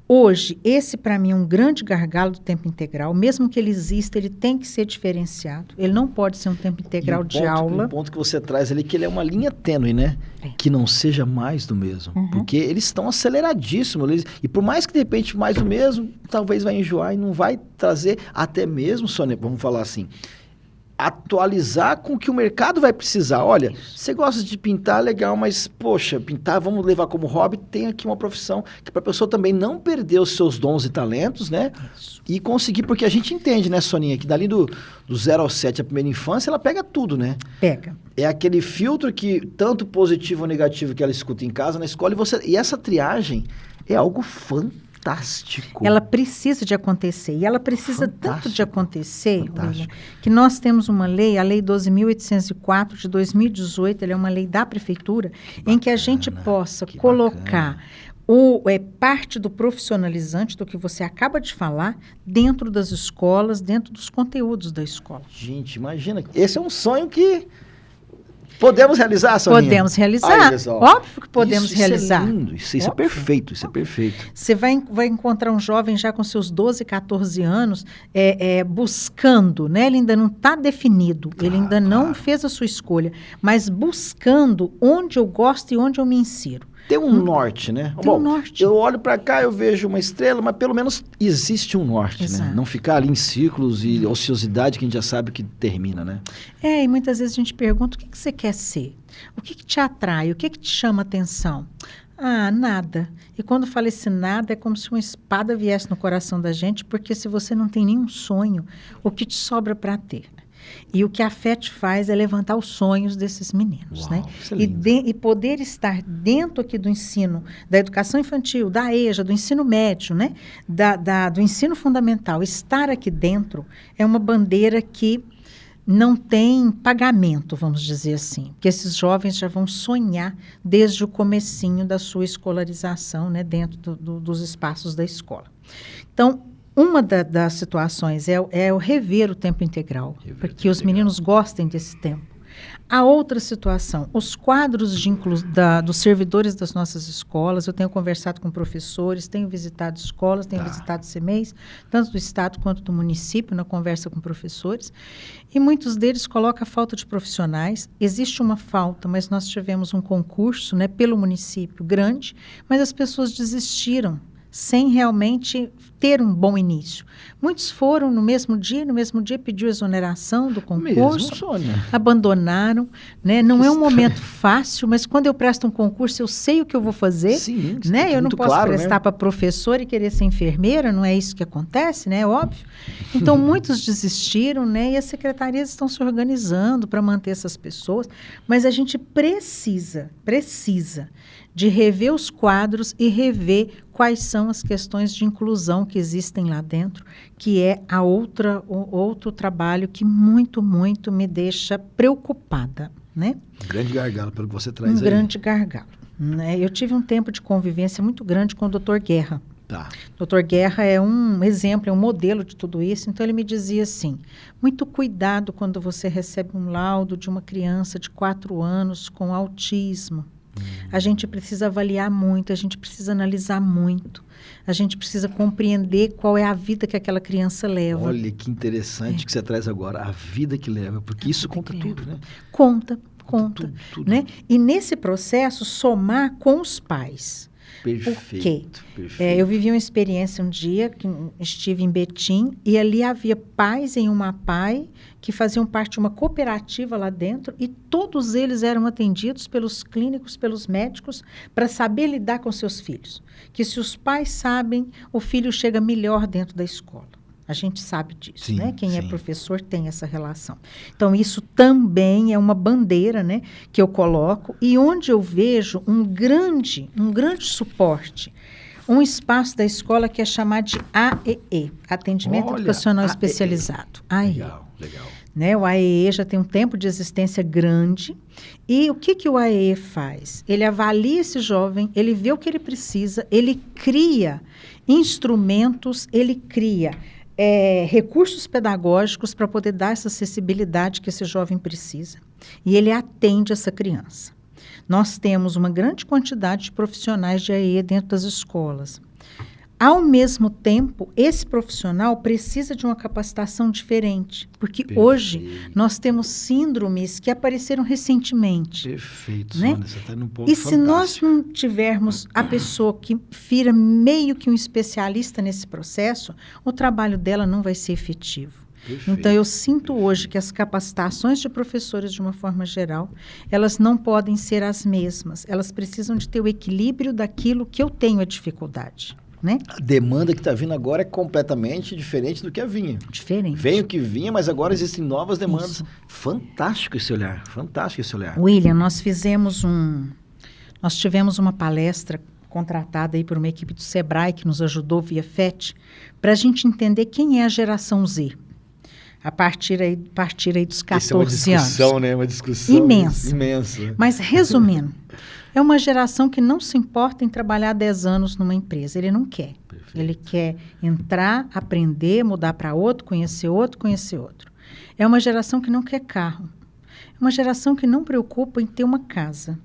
Hoje, esse para mim é um grande gargalo do tempo integral, mesmo que ele exista, ele tem que ser diferenciado, ele não pode ser um tempo integral de aula. Um ponto que você traz ali, que ele é uma linha tênue, né? É. Que não seja mais do mesmo. Uhum. Porque eles estão aceleradíssimos. E por mais que de repente mais do mesmo, talvez vai enjoar e não vai trazer, até mesmo, Sônia, vamos falar assim, atualizar com o que o mercado vai precisar. Olha, você gosta de pintar, legal, mas, poxa, pintar, vamos levar como hobby, tem aqui uma profissão que para a pessoa também não perder os seus dons e talentos, né? Isso. E conseguir, porque a gente entende, né, Soninha, que dali do 0 ao 7, a primeira infância, ela pega tudo, né? Pega. É aquele filtro que, tanto positivo ou negativo, que ela escuta em casa, na escola, e essa triagem é algo fantástico. Ela precisa de acontecer. E ela precisa Fantástico. tanto de acontecer, Fantástico. William, que nós temos uma lei, a Lei 12.804 de 2018, ela é uma lei da Prefeitura, em que a gente possa que colocar parte do profissionalizante, do que você acaba de falar, dentro das escolas, dentro dos conteúdos da escola. Gente, imagina, esse é um sonho que podemos realizar, Soninha? Podemos realizar. Óbvio que podemos realizar. Isso é lindo, isso é perfeito, isso é perfeito. Você vai encontrar um jovem já com seus 12, 14 anos buscando, né? Ele ainda não está definido, ele ainda não fez a sua escolha, mas buscando onde eu gosto e onde eu me insiro. Tem um norte, né? Tem um norte. Eu olho para cá, eu vejo uma estrela, mas pelo menos existe um norte, Exato. né? Não ficar ali em círculos e ociosidade que a gente já sabe que termina, né? E muitas vezes a gente pergunta, o que você quer ser? O que te atrai? O que te chama atenção? Ah, nada. E quando fala esse nada, é como se uma espada viesse no coração da gente, porque se você não tem nenhum sonho, o que te sobra para ter? E o que a FET faz é levantar os sonhos desses meninos, Uau, né? isso é lindo. E poder estar dentro aqui do ensino, da educação infantil, da EJA, do ensino médio, né? Do ensino fundamental, estar aqui dentro é uma bandeira que não tem pagamento, vamos dizer assim, porque esses jovens já vão sonhar desde o comecinho da sua escolarização, né? Dentro dos espaços da escola. Então, uma das situações é o rever o tempo integral, porque os meninos gostem desse tempo. A outra situação, os quadros dos servidores das nossas escolas, eu tenho conversado com professores, tenho visitado escolas, tenho visitado CMEs, tanto do Estado quanto do município, na conversa com professores, e muitos deles colocam a falta de profissionais. Existe uma falta, mas nós tivemos um concurso, né, pelo município grande, mas as pessoas desistiram, sem realmente ter um bom início. Muitos foram no mesmo dia pediu exoneração do concurso, abandonaram, né? Não é um momento fácil, mas quando eu presto um concurso, eu sei o que eu vou fazer, sim, né? Eu não posso claro, prestar, né, para professor e querer ser enfermeira, não é isso que acontece, né? É óbvio. Então, muitos desistiram, né? E as secretarias estão se organizando para manter essas pessoas, mas a gente precisa de rever os quadros e rever quais são as questões de inclusão que existem lá dentro, que é o outro trabalho que muito me deixa preocupada, né? Um grande gargalo, pelo que você traz aí. Um grande gargalo, né? Eu tive um tempo de convivência muito grande com o Dr. Guerra. Tá. Dr. Guerra é um exemplo, é um modelo de tudo isso. Então, ele me dizia assim, muito cuidado quando você recebe um laudo de uma criança de 4 anos com autismo. A gente precisa avaliar muito, a gente precisa analisar muito, a gente precisa compreender qual é a vida que aquela criança leva. Olha que interessante que você traz agora, a vida que leva, porque isso conta tudo, né? Conta. Tudo. Né? E nesse processo, somar com os pais. Perfeito. Eu vivi uma experiência um dia, que estive em Betim, e ali havia pais em uma APAE que faziam parte de uma cooperativa lá dentro, e todos eles eram atendidos pelos clínicos, pelos médicos, para saber lidar com seus filhos. Que se os pais sabem, o filho chega melhor dentro da escola. A gente sabe disso, sim, né? Quem é professor tem essa relação. Então, isso também é uma bandeira, né, que eu coloco, e onde eu vejo um grande suporte, um espaço da escola que é chamado de AEE, Atendimento Educacional Especializado. AEE. Legal. Né? O AEE já tem um tempo de existência grande. E o que o AEE faz? Ele avalia esse jovem, ele vê o que ele precisa, ele cria instrumentos, ele cria recursos pedagógicos para poder dar essa acessibilidade que esse jovem precisa. E ele atende essa criança. Nós temos uma grande quantidade de profissionais de AEE dentro das escolas. Ao mesmo tempo, esse profissional precisa de uma capacitação diferente, porque hoje nós temos síndromes que apareceram recentemente. Perfeito, né? Sônia, você está num ponto fantástico. Se nós não tivermos a pessoa que vira meio que um especialista nesse processo, o trabalho dela não vai ser efetivo. Perfeito. Então, eu sinto hoje que as capacitações de professores, de uma forma geral, elas não podem ser as mesmas. Elas precisam de ter o equilíbrio daquilo que eu tenho a dificuldade. Né? A demanda que está vindo agora é completamente diferente do que vinha. Diferente. Veio o que vinha, mas agora existem novas demandas. Isso. Fantástico esse olhar. William, nós tivemos uma palestra contratada aí por uma equipe do Sebrae que nos ajudou via FET, para a gente entender quem é a geração Z. A partir aí dos 14 anos. É uma discussão, né? Uma discussão imensa. Mas, resumindo, é uma geração que não se importa em trabalhar 10 anos numa empresa. Ele não quer. Perfeito. Ele quer entrar, aprender, mudar para outro, conhecer outro. É uma geração que não quer carro. É uma geração que não preocupa em ter uma casa.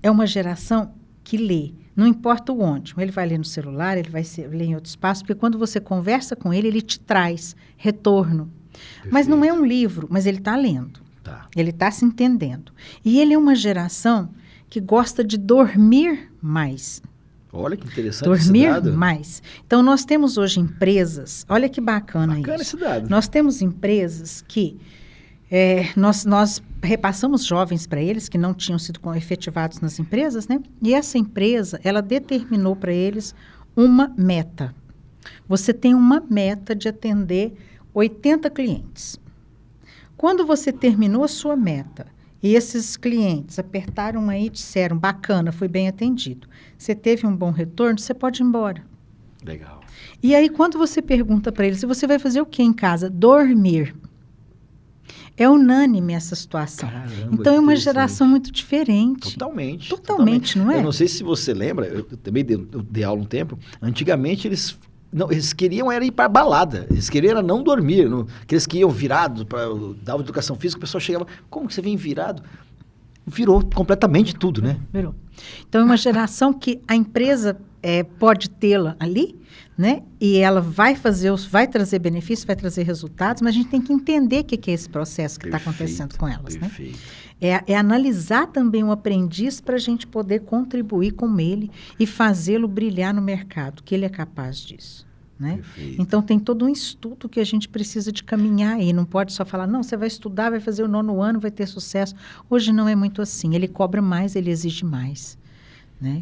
É uma geração que lê. Não importa onde. Ele vai ler no celular, ele vai ler em outro espaço, porque quando você conversa com ele, ele te traz retorno. Perfeito. Mas não é um livro, mas ele está lendo. Tá. Ele está se entendendo. E ele é uma geração que gosta de dormir mais. Olha que interessante. Dormir mais. Então, nós temos hoje empresas, olha que bacana isso. Esse dado. Nós temos empresas que nós repassamos jovens para eles que não tinham sido efetivados nas empresas, né? E essa empresa, ela determinou para eles uma meta. Você tem uma meta de atender 80 clientes. Quando você terminou a sua meta e esses clientes apertaram aí e disseram, bacana, foi bem atendido, você teve um bom retorno, você pode ir embora. Legal. E aí, quando você pergunta para eles, você vai fazer o que em casa? Dormir. É unânime essa situação. Caramba, então, é uma geração muito diferente. Totalmente, não é? Eu não sei se você lembra, eu também dei aula um tempo, antigamente eles Não, eles queriam era ir para balada, eles queriam era não dormir, aqueles que iam virado para dar educação física, o pessoal chegava, como que você vem virado? Virou completamente tudo, né? Virou. Então, é uma geração que a empresa pode tê-la ali, né? E ela vai trazer benefícios, vai trazer resultados, mas a gente tem que entender o que é esse processo que está acontecendo com elas, perfeito. né? É analisar também o aprendiz para a gente poder contribuir com ele e fazê-lo brilhar no mercado, que ele é capaz disso. Né? Então, tem todo um estudo que a gente precisa de caminhar aí. Não pode só falar, não, você vai estudar, vai fazer o 9º ano, vai ter sucesso. Hoje não é muito assim. Ele cobra mais, ele exige mais. Né?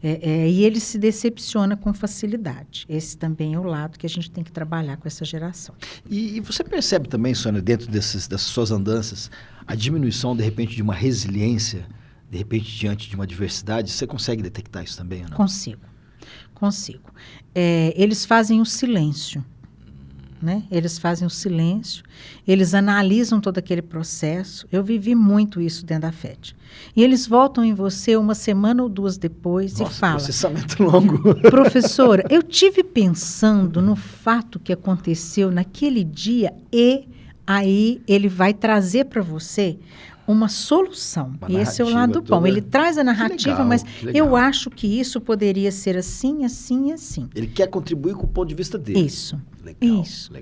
E ele se decepciona com facilidade. Esse também é o lado que a gente tem que trabalhar com essa geração. E você percebe também, Sônia, dentro dessas suas andanças, a diminuição, de repente, de uma resiliência, de repente, diante de uma adversidade? Você consegue detectar isso também ou não? Consigo. Eles fazem o silêncio, né? Eles fazem o silêncio, eles analisam todo aquele processo. Eu vivi muito isso dentro da FET. E eles voltam em você 1 semana ou 2 depois e falam... processamento longo. Professora, eu tive pensando no fato que aconteceu naquele dia e aí ele vai trazer para você uma solução. E esse é o lado bom. Ele traz a narrativa, mas eu acho que isso poderia ser assim, assim e assim. Ele quer contribuir com o ponto de vista dele. Isso.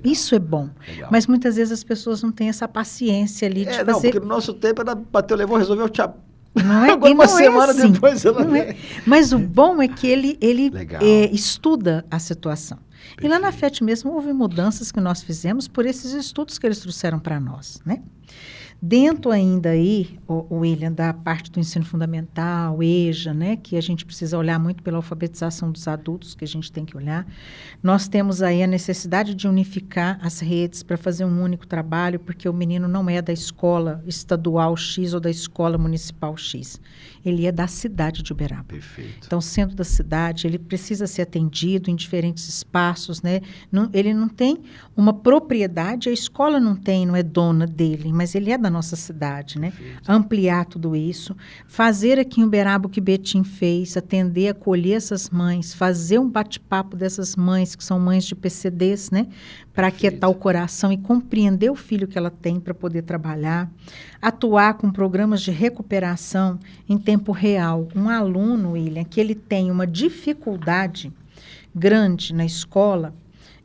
Isso é bom. Legal. Mas muitas vezes as pessoas não têm essa paciência ali de fazer... Não, porque no nosso tempo era bateu, levou, resolveu, tchau. Não é? Agora uma semana assim. Depois ela vem. Mas o bom é que ele estuda a situação. Perfeito. E lá na FET mesmo houve mudanças que nós fizemos por esses estudos que eles trouxeram para nós, né? Dentro ainda aí, William, da parte do ensino fundamental, EJA, né, que a gente precisa olhar muito pela alfabetização dos adultos, que a gente tem que olhar, nós temos aí a necessidade de unificar as redes para fazer um único trabalho, porque o menino não é da escola estadual X ou da escola municipal X. Ele é da cidade de Uberaba. Perfeito. Então, sendo da cidade, ele precisa ser atendido em diferentes espaços, né? Ele não tem uma propriedade, a escola não é dona dele, mas ele é da nossa cidade, né? Perfeito. Ampliar tudo isso, fazer aqui em Uberaba o que Betim fez, atender, acolher essas mães, fazer um bate-papo dessas mães, que são mães de PCDs, né? Para aquietar o coração e compreender o filho que ela tem para poder trabalhar. Atuar com programas de recuperação em tempo real. Um aluno, William, que ele tem uma dificuldade grande na escola,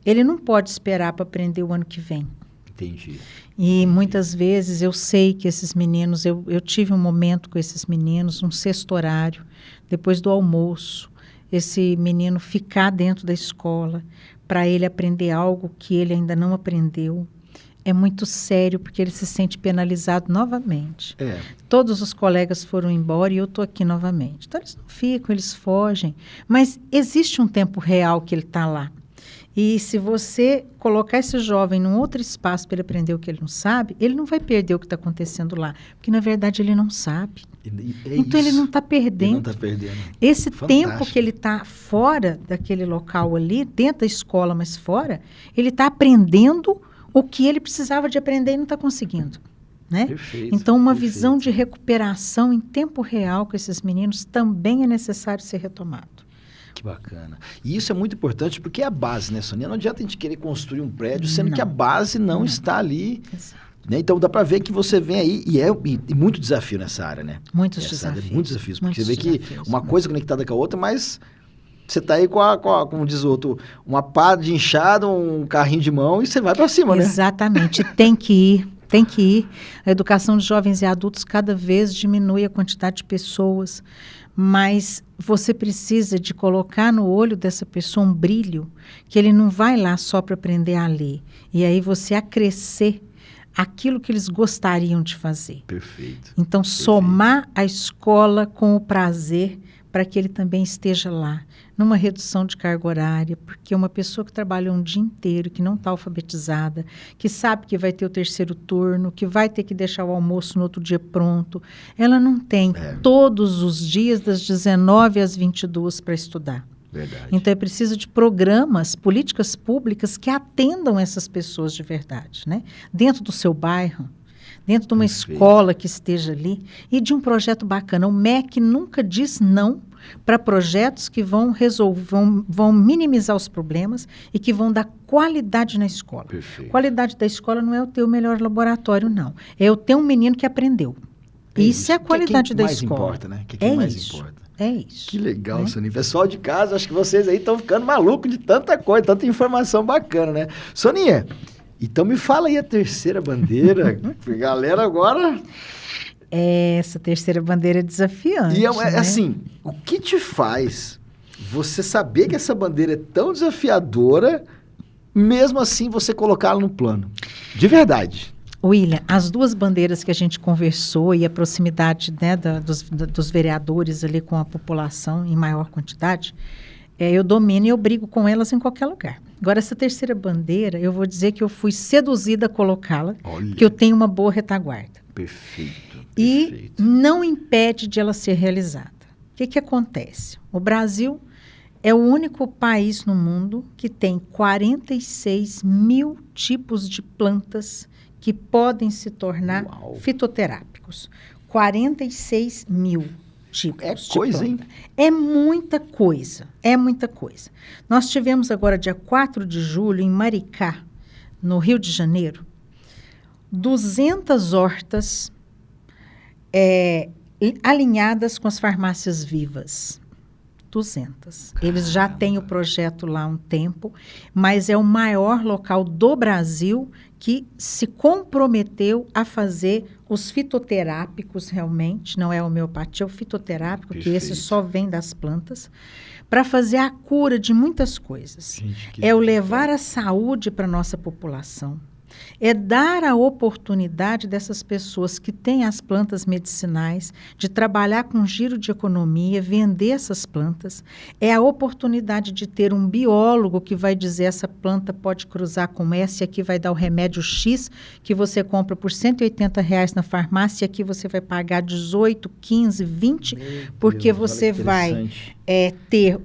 ele não pode esperar para aprender o ano que vem. Entendi. E muitas vezes eu sei que esses meninos, eu tive um momento com esses meninos, um 6º horário, depois do almoço, esse menino ficar dentro da escola para ele aprender algo que ele ainda não aprendeu. É muito sério, porque ele se sente penalizado novamente. Todos os colegas foram embora e eu estou aqui novamente. Então, eles não ficam, eles fogem. Mas existe um tempo real que ele está lá. E se você colocar esse jovem num outro espaço para ele aprender o que ele não sabe, ele não vai perder o que está acontecendo lá. Porque, na verdade, ele não sabe. Então, ele não está perdendo. Ele não está perdendo. Esse tempo que ele está fora daquele local ali, dentro da escola, mas fora, ele está aprendendo o que ele precisava de aprender e não está conseguindo. Né? Perfeito, então, uma visão de recuperação em tempo real com esses meninos também é necessário ser retomado. Que bacana. E isso é muito importante porque é a base, né, Sônia? Não adianta a gente querer construir um prédio sendo que a base não está ali. Né? Então, dá para ver que você vem aí e muito desafio nessa área, né? Muitos desafios. Muitos desafios. Porque você vê que uma coisa conectada com a outra, mas você está aí como diz o outro, uma pá de enxada, um carrinho de mão e você vai para cima, né? Exatamente. Tem que ir. Tem que ir. A educação de jovens e adultos cada vez diminui a quantidade de pessoas, mas você precisa de colocar no olho dessa pessoa um brilho, que ele não vai lá só para aprender a ler. E aí você acrescer aquilo que eles gostariam de fazer. Perfeito. Então, somar a escola com o prazer para que ele também esteja lá, numa redução de carga horária, porque uma pessoa que trabalha um dia inteiro, que não está alfabetizada, que sabe que vai ter o 3º turno, que vai ter que deixar o almoço no outro dia pronto, ela não tem todos os dias das 19 às 22 para estudar. Verdade. Então, é preciso de programas, políticas públicas que atendam essas pessoas de verdade, né? Dentro do seu bairro, dentro de uma Perfeito. escola que esteja ali e de um projeto bacana. O MEC nunca diz não para projetos que vão vão minimizar os problemas e que vão dar qualidade na escola. Perfeito. Qualidade da escola não é eu ter o melhor laboratório, não. É eu ter um menino que aprendeu. Isso é a qualidade da escola. Importa, né? Que é quem mais importa. É isso. Que legal, Soninha. Pessoal de casa, acho que vocês aí estão ficando malucos de tanta coisa, tanta informação bacana, né? Soninha, então me fala aí a terceira bandeira. Galera, agora... Essa terceira bandeira é desafiante, E né? assim, o que te faz você saber que essa bandeira é tão desafiadora, mesmo assim você colocá-la no plano? De verdade. William, as duas bandeiras que a gente conversou e a proximidade, né, dos vereadores ali com a população em maior quantidade, eu domino e eu brigo com elas em qualquer lugar. Agora, essa terceira bandeira, eu vou dizer que eu fui seduzida a colocá-la, porque eu tenho uma boa retaguarda. Perfeito. E não impede de ela ser realizada. O que acontece? O Brasil é o único país no mundo que tem 46 mil tipos de plantas que podem se tornar fitoterápicos. 46 mil tipos. É coisa, hein? É muita coisa, é muita coisa. Nós tivemos agora, dia 4 de julho, em Maricá, no Rio de Janeiro, 200 hortas alinhadas com as farmácias vivas. 200. Eles já têm o projeto lá há um tempo, mas é o maior local do Brasil que se comprometeu a fazer os fitoterápicos realmente, não é a homeopatia, é o fitoterápico, que esse só vem das plantas, para fazer a cura de muitas coisas. Gente, é o levar a saúde para a nossa população. É dar a oportunidade dessas pessoas que têm as plantas medicinais de trabalhar com giro de economia, vender essas plantas. É a oportunidade de ter um biólogo que vai dizer essa planta pode cruzar com essa e aqui vai dar o remédio X que você compra por R$180 na farmácia e aqui você vai pagar 18, 15, 20, porque você vai ter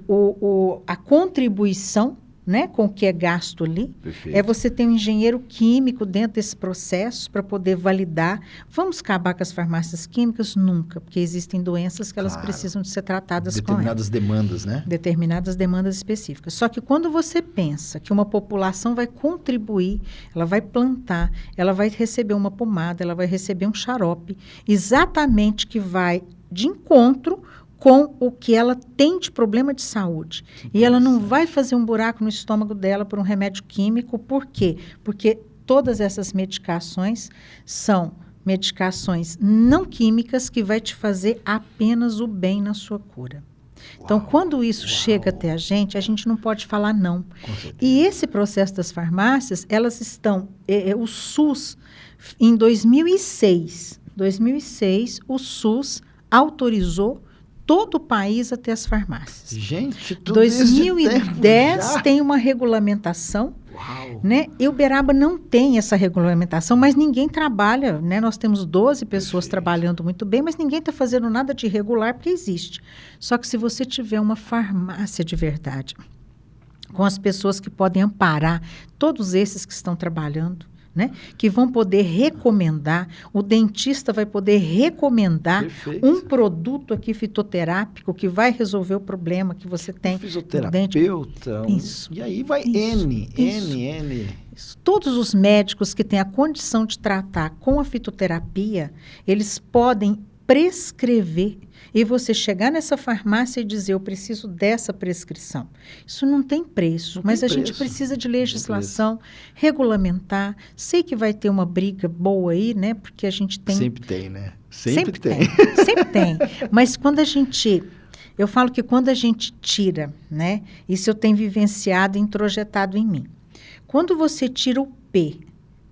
a contribuição, né, com o que é gasto ali. Perfeito. É você ter um engenheiro químico dentro desse processo para poder validar. Vamos acabar com as farmácias químicas? Nunca, porque existem doenças que elas precisam de ser tratadas com determinadas demandas, né? Determinadas demandas específicas. Só que quando você pensa que uma população vai contribuir, ela vai plantar, ela vai receber uma pomada, ela vai receber um xarope, exatamente que vai de encontro com o que ela tem de problema de saúde. E ela não vai fazer um buraco no estômago dela por um remédio químico. Por quê? Porque todas essas medicações são medicações não químicas que vai te fazer apenas o bem na sua cura. Então, quando isso chega até a gente não pode falar não. E esse processo das farmácias, elas estão... o SUS, em 2006, o SUS autorizou todo o país a ter as farmácias. Gente, tudo 2010 tem uma regulamentação, né? E Uberaba não tem essa regulamentação, mas ninguém trabalha, né? Nós temos 12 pessoas trabalhando muito bem, mas ninguém está fazendo nada de irregular porque existe. Só que se você tiver uma farmácia de verdade, com as pessoas que podem amparar todos esses que estão trabalhando, né? Que vão poder recomendar, o dentista vai poder recomendar um produto aqui fitoterápico que vai resolver o problema que você tem. Fisioterapeuta. Isso. E aí vai N. Isso. Todos os médicos que têm a condição de tratar com a fitoterapia, eles podem prescrever e você chegar nessa farmácia e dizer, eu preciso dessa prescrição. Isso não tem preço, mas a gente precisa de legislação, regulamentar. Sei que vai ter uma briga boa aí, né? Porque a gente tem... Sempre tem, né? Sempre tem. Mas quando a gente... Eu falo que quando a gente tira, né? Isso eu tenho vivenciado e introjetado em mim. Quando você tira o P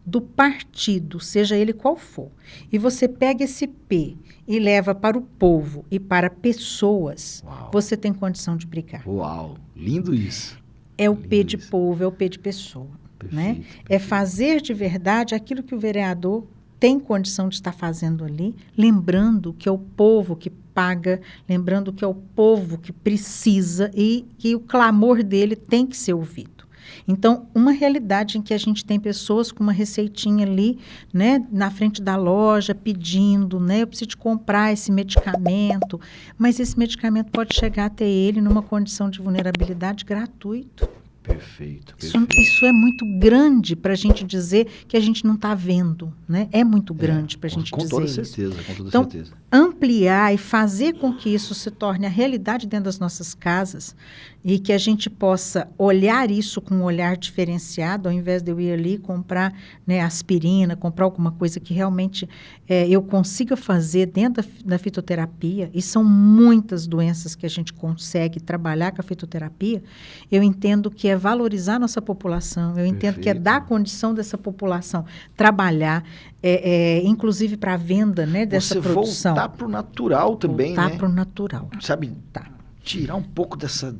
do partido, seja ele qual for, e você pega esse P e leva para o povo e para pessoas, você tem condição de brigar. Uau, lindo isso. É o P de povo, é o P de pessoa. Né? É fazer de verdade aquilo que o vereador tem condição de estar fazendo ali, lembrando que é o povo que paga, lembrando que é o povo que precisa e que o clamor dele tem que ser ouvido. Então, uma realidade em que a gente tem pessoas com uma receitinha ali, né, na frente da loja, pedindo, né, eu preciso de comprar esse medicamento, mas esse medicamento pode chegar até ele numa condição de vulnerabilidade gratuito. Perfeito. Isso é muito grande para a gente dizer que a gente não está vendo, né? É muito grande para a gente dizer Com isso. toda Então, certeza. ampliar e fazer com que isso se torne a realidade dentro das nossas casas e que a gente possa olhar isso com um olhar diferenciado, ao invés de eu ir ali comprar, né, aspirina, comprar alguma coisa que realmente eu consiga fazer dentro da fitoterapia, e são muitas doenças que a gente consegue trabalhar com a fitoterapia, eu entendo que é valorizar a nossa população, eu entendo que é dar a condição dessa população trabalhar, inclusive para a venda, né, dessa produção. Voltar para o natural também, voltar né? para o natural. Sabe, tirar um pouco dessa...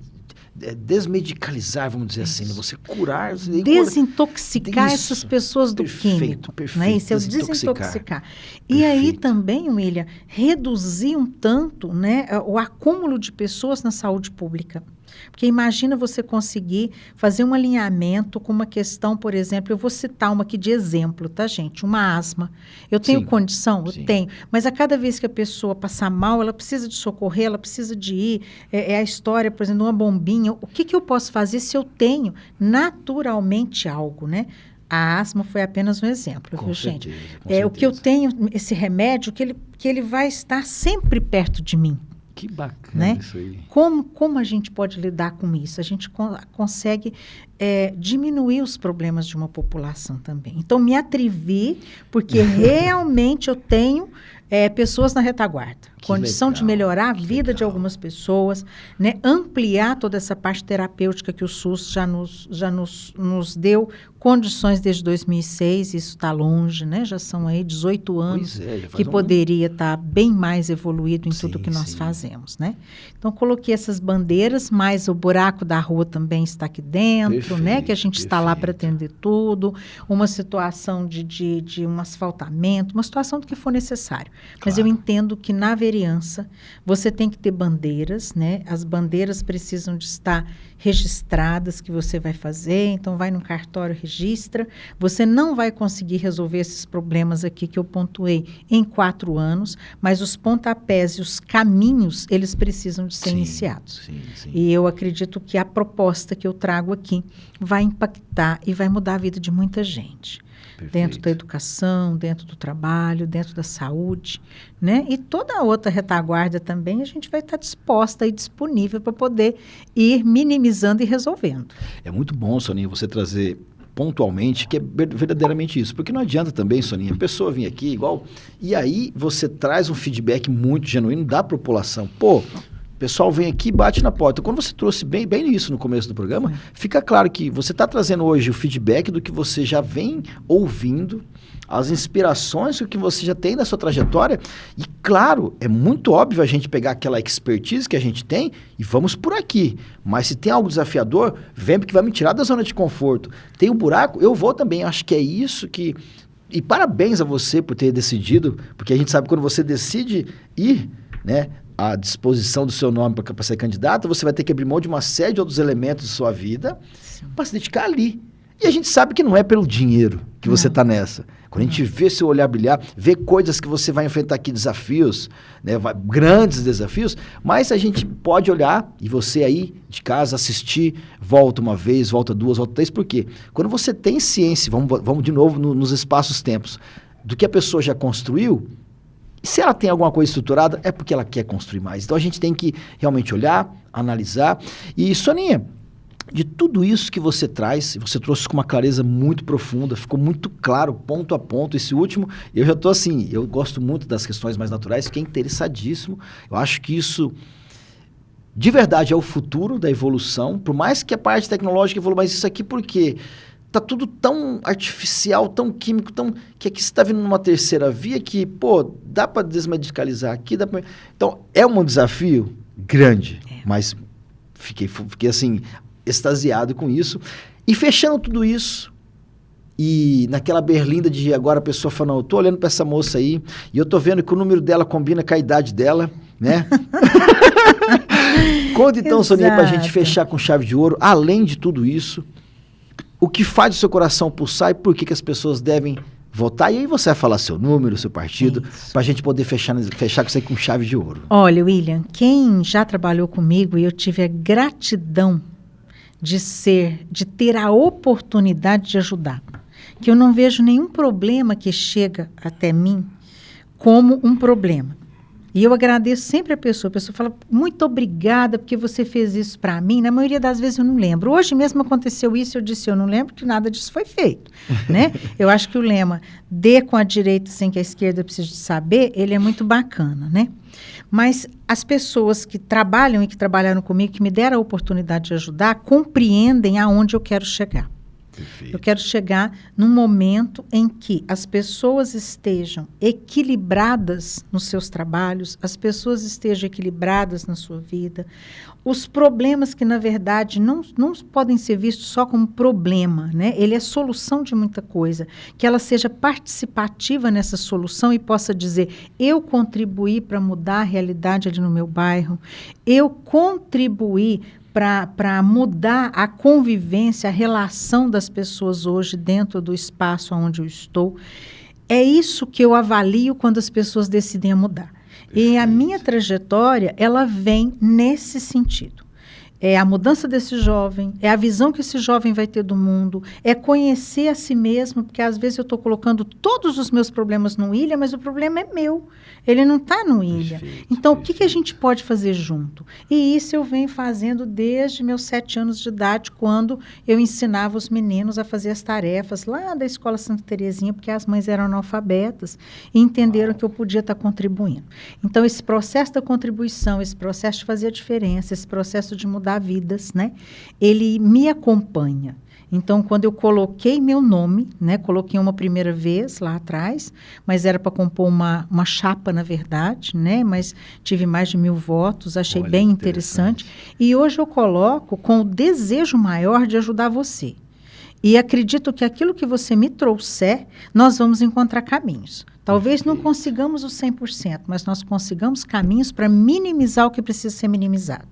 desmedicalizar, vamos dizer assim, né? Você curar... Desintoxicar essas pessoas do químico. Perfeito. Né? Isso é o desintoxicar. E aí também, William, reduzir um tanto, né, o acúmulo de pessoas na saúde pública. Porque imagina você conseguir fazer um alinhamento com uma questão, por exemplo, eu vou citar uma aqui de exemplo, tá, gente? Uma asma. Eu tenho condição? Eu tenho. Mas a cada vez que a pessoa passar mal, ela precisa de socorrer, ela precisa de ir. É a história, por exemplo, de uma bombinha. O que eu posso fazer se eu tenho naturalmente algo, né? A asma foi apenas um exemplo, viu, gente? O que eu tenho, esse remédio, que ele vai estar sempre perto de mim. Que bacana, né? Isso aí. Como a gente pode lidar com isso? A gente consegue diminuir os problemas de uma população também. Então, me atrevi, porque realmente eu tenho pessoas na retaguarda. Condição de melhorar a vida de algumas pessoas, né? Ampliar toda essa parte terapêutica que o SUS já nos deu condições desde 2006, isso está longe, né? Já são aí 18 anos que poderia estar bem mais evoluído em tudo que nós fazemos, né? Então, coloquei essas bandeiras, mas o buraco da rua também está aqui dentro, né? Que a gente está lá para atender tudo, uma situação de um asfaltamento, uma situação do que for necessário. Mas eu entendo que na vereança você tem que ter bandeiras, né? As bandeiras precisam de estar registradas que você vai fazer, então vai no cartório, registra. Você não vai conseguir resolver esses problemas aqui que eu pontuei em 4 anos, mas os pontapés e os caminhos, eles precisam de ser iniciados. E eu acredito que a proposta que eu trago aqui vai impactar e vai mudar a vida de muita gente. Dentro da educação, dentro do trabalho, dentro da saúde, né? E toda a outra retaguarda também, a gente vai estar disposta e disponível para poder ir minimizando e resolvendo. É muito bom, Soninha, você trazer pontualmente, que é verdadeiramente isso. Porque não adianta também, Soninha, a pessoa vir aqui igual... E aí você traz um feedback muito genuíno da população. Pô, o pessoal vem aqui e bate na porta. Quando você trouxe bem isso no começo do programa, fica claro que você está trazendo hoje o feedback do que você já vem ouvindo, as inspirações que você já tem na sua trajetória. E, claro, é muito óbvio a gente pegar aquela expertise que a gente tem e vamos por aqui. Mas se tem algo desafiador, vem porque vai me tirar da zona de conforto. Tem um buraco, eu vou também. Acho que é isso que... E parabéns a você por ter decidido, porque a gente sabe que quando você decide ir, né, à disposição do seu nome para ser candidato, você vai ter que abrir mão de uma série de outros elementos de sua vida para se dedicar ali. E a gente sabe que não é pelo dinheiro que você está nessa. Quando a gente vê seu olhar brilhar, vê coisas que você vai enfrentar aqui, desafios, né, grandes desafios, mas a gente pode olhar, e você aí de casa assistir, volta uma vez, volta 2, volta 3, por quê? Quando você tem ciência, vamos de novo nos espaços-tempos, do que a pessoa já construiu, e se ela tem alguma coisa estruturada, é porque ela quer construir mais. Então a gente tem que realmente olhar, analisar. E, Soninha, de tudo isso que você traz, você trouxe com uma clareza muito profunda, ficou muito claro, ponto a ponto. Esse último, eu já estou assim, eu gosto muito das questões mais naturais, fiquei interessadíssimo. Eu acho que isso, de verdade, é o futuro da evolução, por mais que a parte tecnológica evolua, mas isso aqui porque tá tudo tão artificial, tão químico, que aqui você está vindo numa terceira via que, pô, dá para desmedicalizar aqui, dá pra... Então, é um desafio grande, mas fiquei assim, extasiado com isso. E fechando tudo isso, e naquela berlinda de agora a pessoa falando, eu tô olhando para essa moça aí, e eu tô vendo que o número dela combina com a idade dela, né? Conta então, Soninha, pra gente fechar com chave de ouro, além de tudo isso, o que faz o seu coração pulsar e por que as pessoas devem votar. E aí você vai falar seu número, seu partido, para a gente poder fechar com isso aí com chave de ouro. Olha, William, quem já trabalhou comigo e eu tive a gratidão de ter a oportunidade de ajudar, que eu não vejo nenhum problema que chega até mim como um problema. E eu agradeço sempre a pessoa fala, muito obrigada porque você fez isso para mim. Na maioria das vezes eu não lembro. Hoje mesmo aconteceu isso, eu disse, eu não lembro que nada disso foi feito. Né? Eu acho que o lema, dê com a direita sem que a esquerda precise saber, ele é muito bacana, né? Mas as pessoas que trabalham e que trabalharam comigo, que me deram a oportunidade de ajudar, compreendem aonde eu quero chegar. Perfeito. Eu quero chegar num momento em que as pessoas estejam equilibradas nos seus trabalhos, as pessoas estejam equilibradas na sua vida. Os problemas que, na verdade, não podem ser vistos só como problema, né? Ele é solução de muita coisa. Que ela seja participativa nessa solução e possa dizer, eu contribuí para mudar a realidade ali no meu bairro, eu contribuí para mudar a convivência, a relação das pessoas hoje dentro do espaço onde eu estou. É isso que eu avalio quando as pessoas decidem mudar. Perfeito. E a minha trajetória, ela vem nesse sentido. É a mudança desse jovem, é a visão que esse jovem vai ter do mundo, é conhecer a si mesmo, porque às vezes eu estou colocando todos os meus problemas no William, mas o problema é meu, ele não está no William. Então, o que a gente pode fazer junto? E isso eu venho fazendo desde meus 7 anos de idade, quando eu ensinava os meninos a fazer as tarefas lá da Escola Santa Terezinha, porque as mães eram analfabetas e entenderam que eu podia estar contribuindo. Então, esse processo da contribuição, esse processo de fazer a diferença, esse processo de mudar vidas, né? Ele me acompanha. Então, quando eu coloquei meu nome, né? Coloquei uma primeira vez lá atrás, mas era para compor uma chapa, na verdade, né? Mas tive mais de 1000 votos, achei bem interessante. E hoje eu coloco com o desejo maior de ajudar você. E acredito que aquilo que você me trouxer, nós vamos encontrar caminhos. Talvez não consigamos o 100%, mas nós consigamos caminhos para minimizar o que precisa ser minimizado.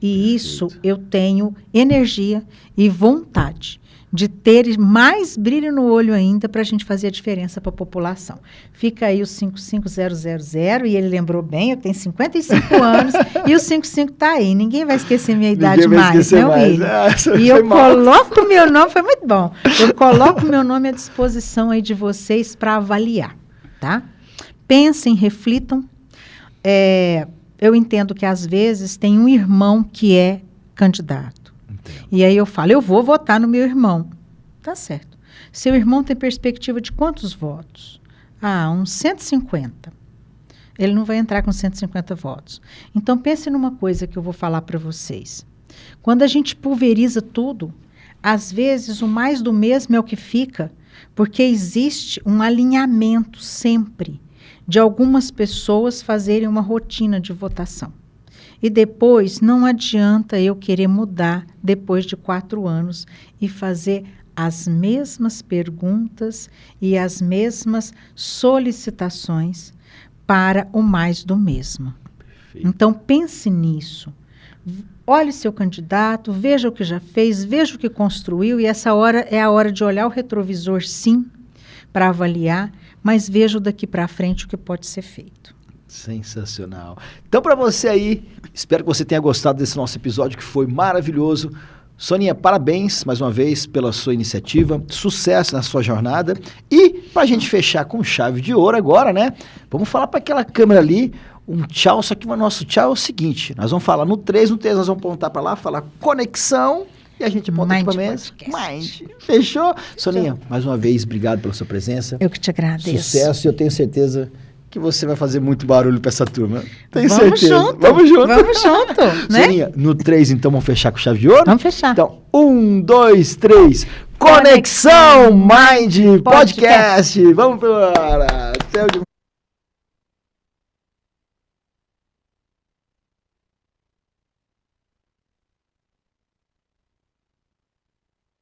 E isso eu tenho energia e vontade de ter mais brilho no olho ainda para a gente fazer a diferença para a população. Fica aí o 55000 e ele lembrou bem, eu tenho 55 anos e o 55 está aí. Ninguém vai esquecer minha idade mais, né, William? E eu coloco meu nome, foi muito bom, eu coloco meu nome à disposição aí de vocês para avaliar, tá? Pensem, reflitam. Eu entendo que, às vezes, tem um irmão que é candidato. Entendo. E aí eu falo, eu vou votar no meu irmão. Tá certo. Seu irmão tem perspectiva de quantos votos? Uns 150. Ele não vai entrar com 150 votos. Então, pense numa coisa que eu vou falar para vocês. Quando a gente pulveriza tudo, às vezes o mais do mesmo é o que fica, porque existe um alinhamento sempre de algumas pessoas fazerem uma rotina de votação. E depois, não adianta eu querer mudar depois de 4 anos e fazer as mesmas perguntas e as mesmas solicitações para o mais do mesmo. Perfeito. Então, pense nisso. Olhe seu candidato, veja o que já fez, veja o que construiu, e essa hora é a hora de olhar o retrovisor, sim, para avaliar, mas vejo daqui para frente o que pode ser feito. Sensacional. Então, para você aí, espero que você tenha gostado desse nosso episódio, que foi maravilhoso. Soninha, parabéns mais uma vez pela sua iniciativa, sucesso na sua jornada. E para a gente fechar com chave de ouro agora, né? Vamos falar para aquela câmera ali um tchau, só que o nosso tchau é o seguinte, nós vamos falar no 3 nós vamos apontar para lá, falar conexão, e a gente aponta aqui para mesa. Mind. Fechou? Soninha, mais uma vez, obrigado pela sua presença. Eu que te agradeço. Sucesso, e eu tenho certeza que você vai fazer muito barulho para essa turma. Tenho Vamos certeza. Junto. Vamos junto. Vamos junto, né? Soninha, no 3, então, vamos fechar com chave de ouro? Vamos fechar. Então, 1, 2, 3. Conexão Mind Podcast. Vamos para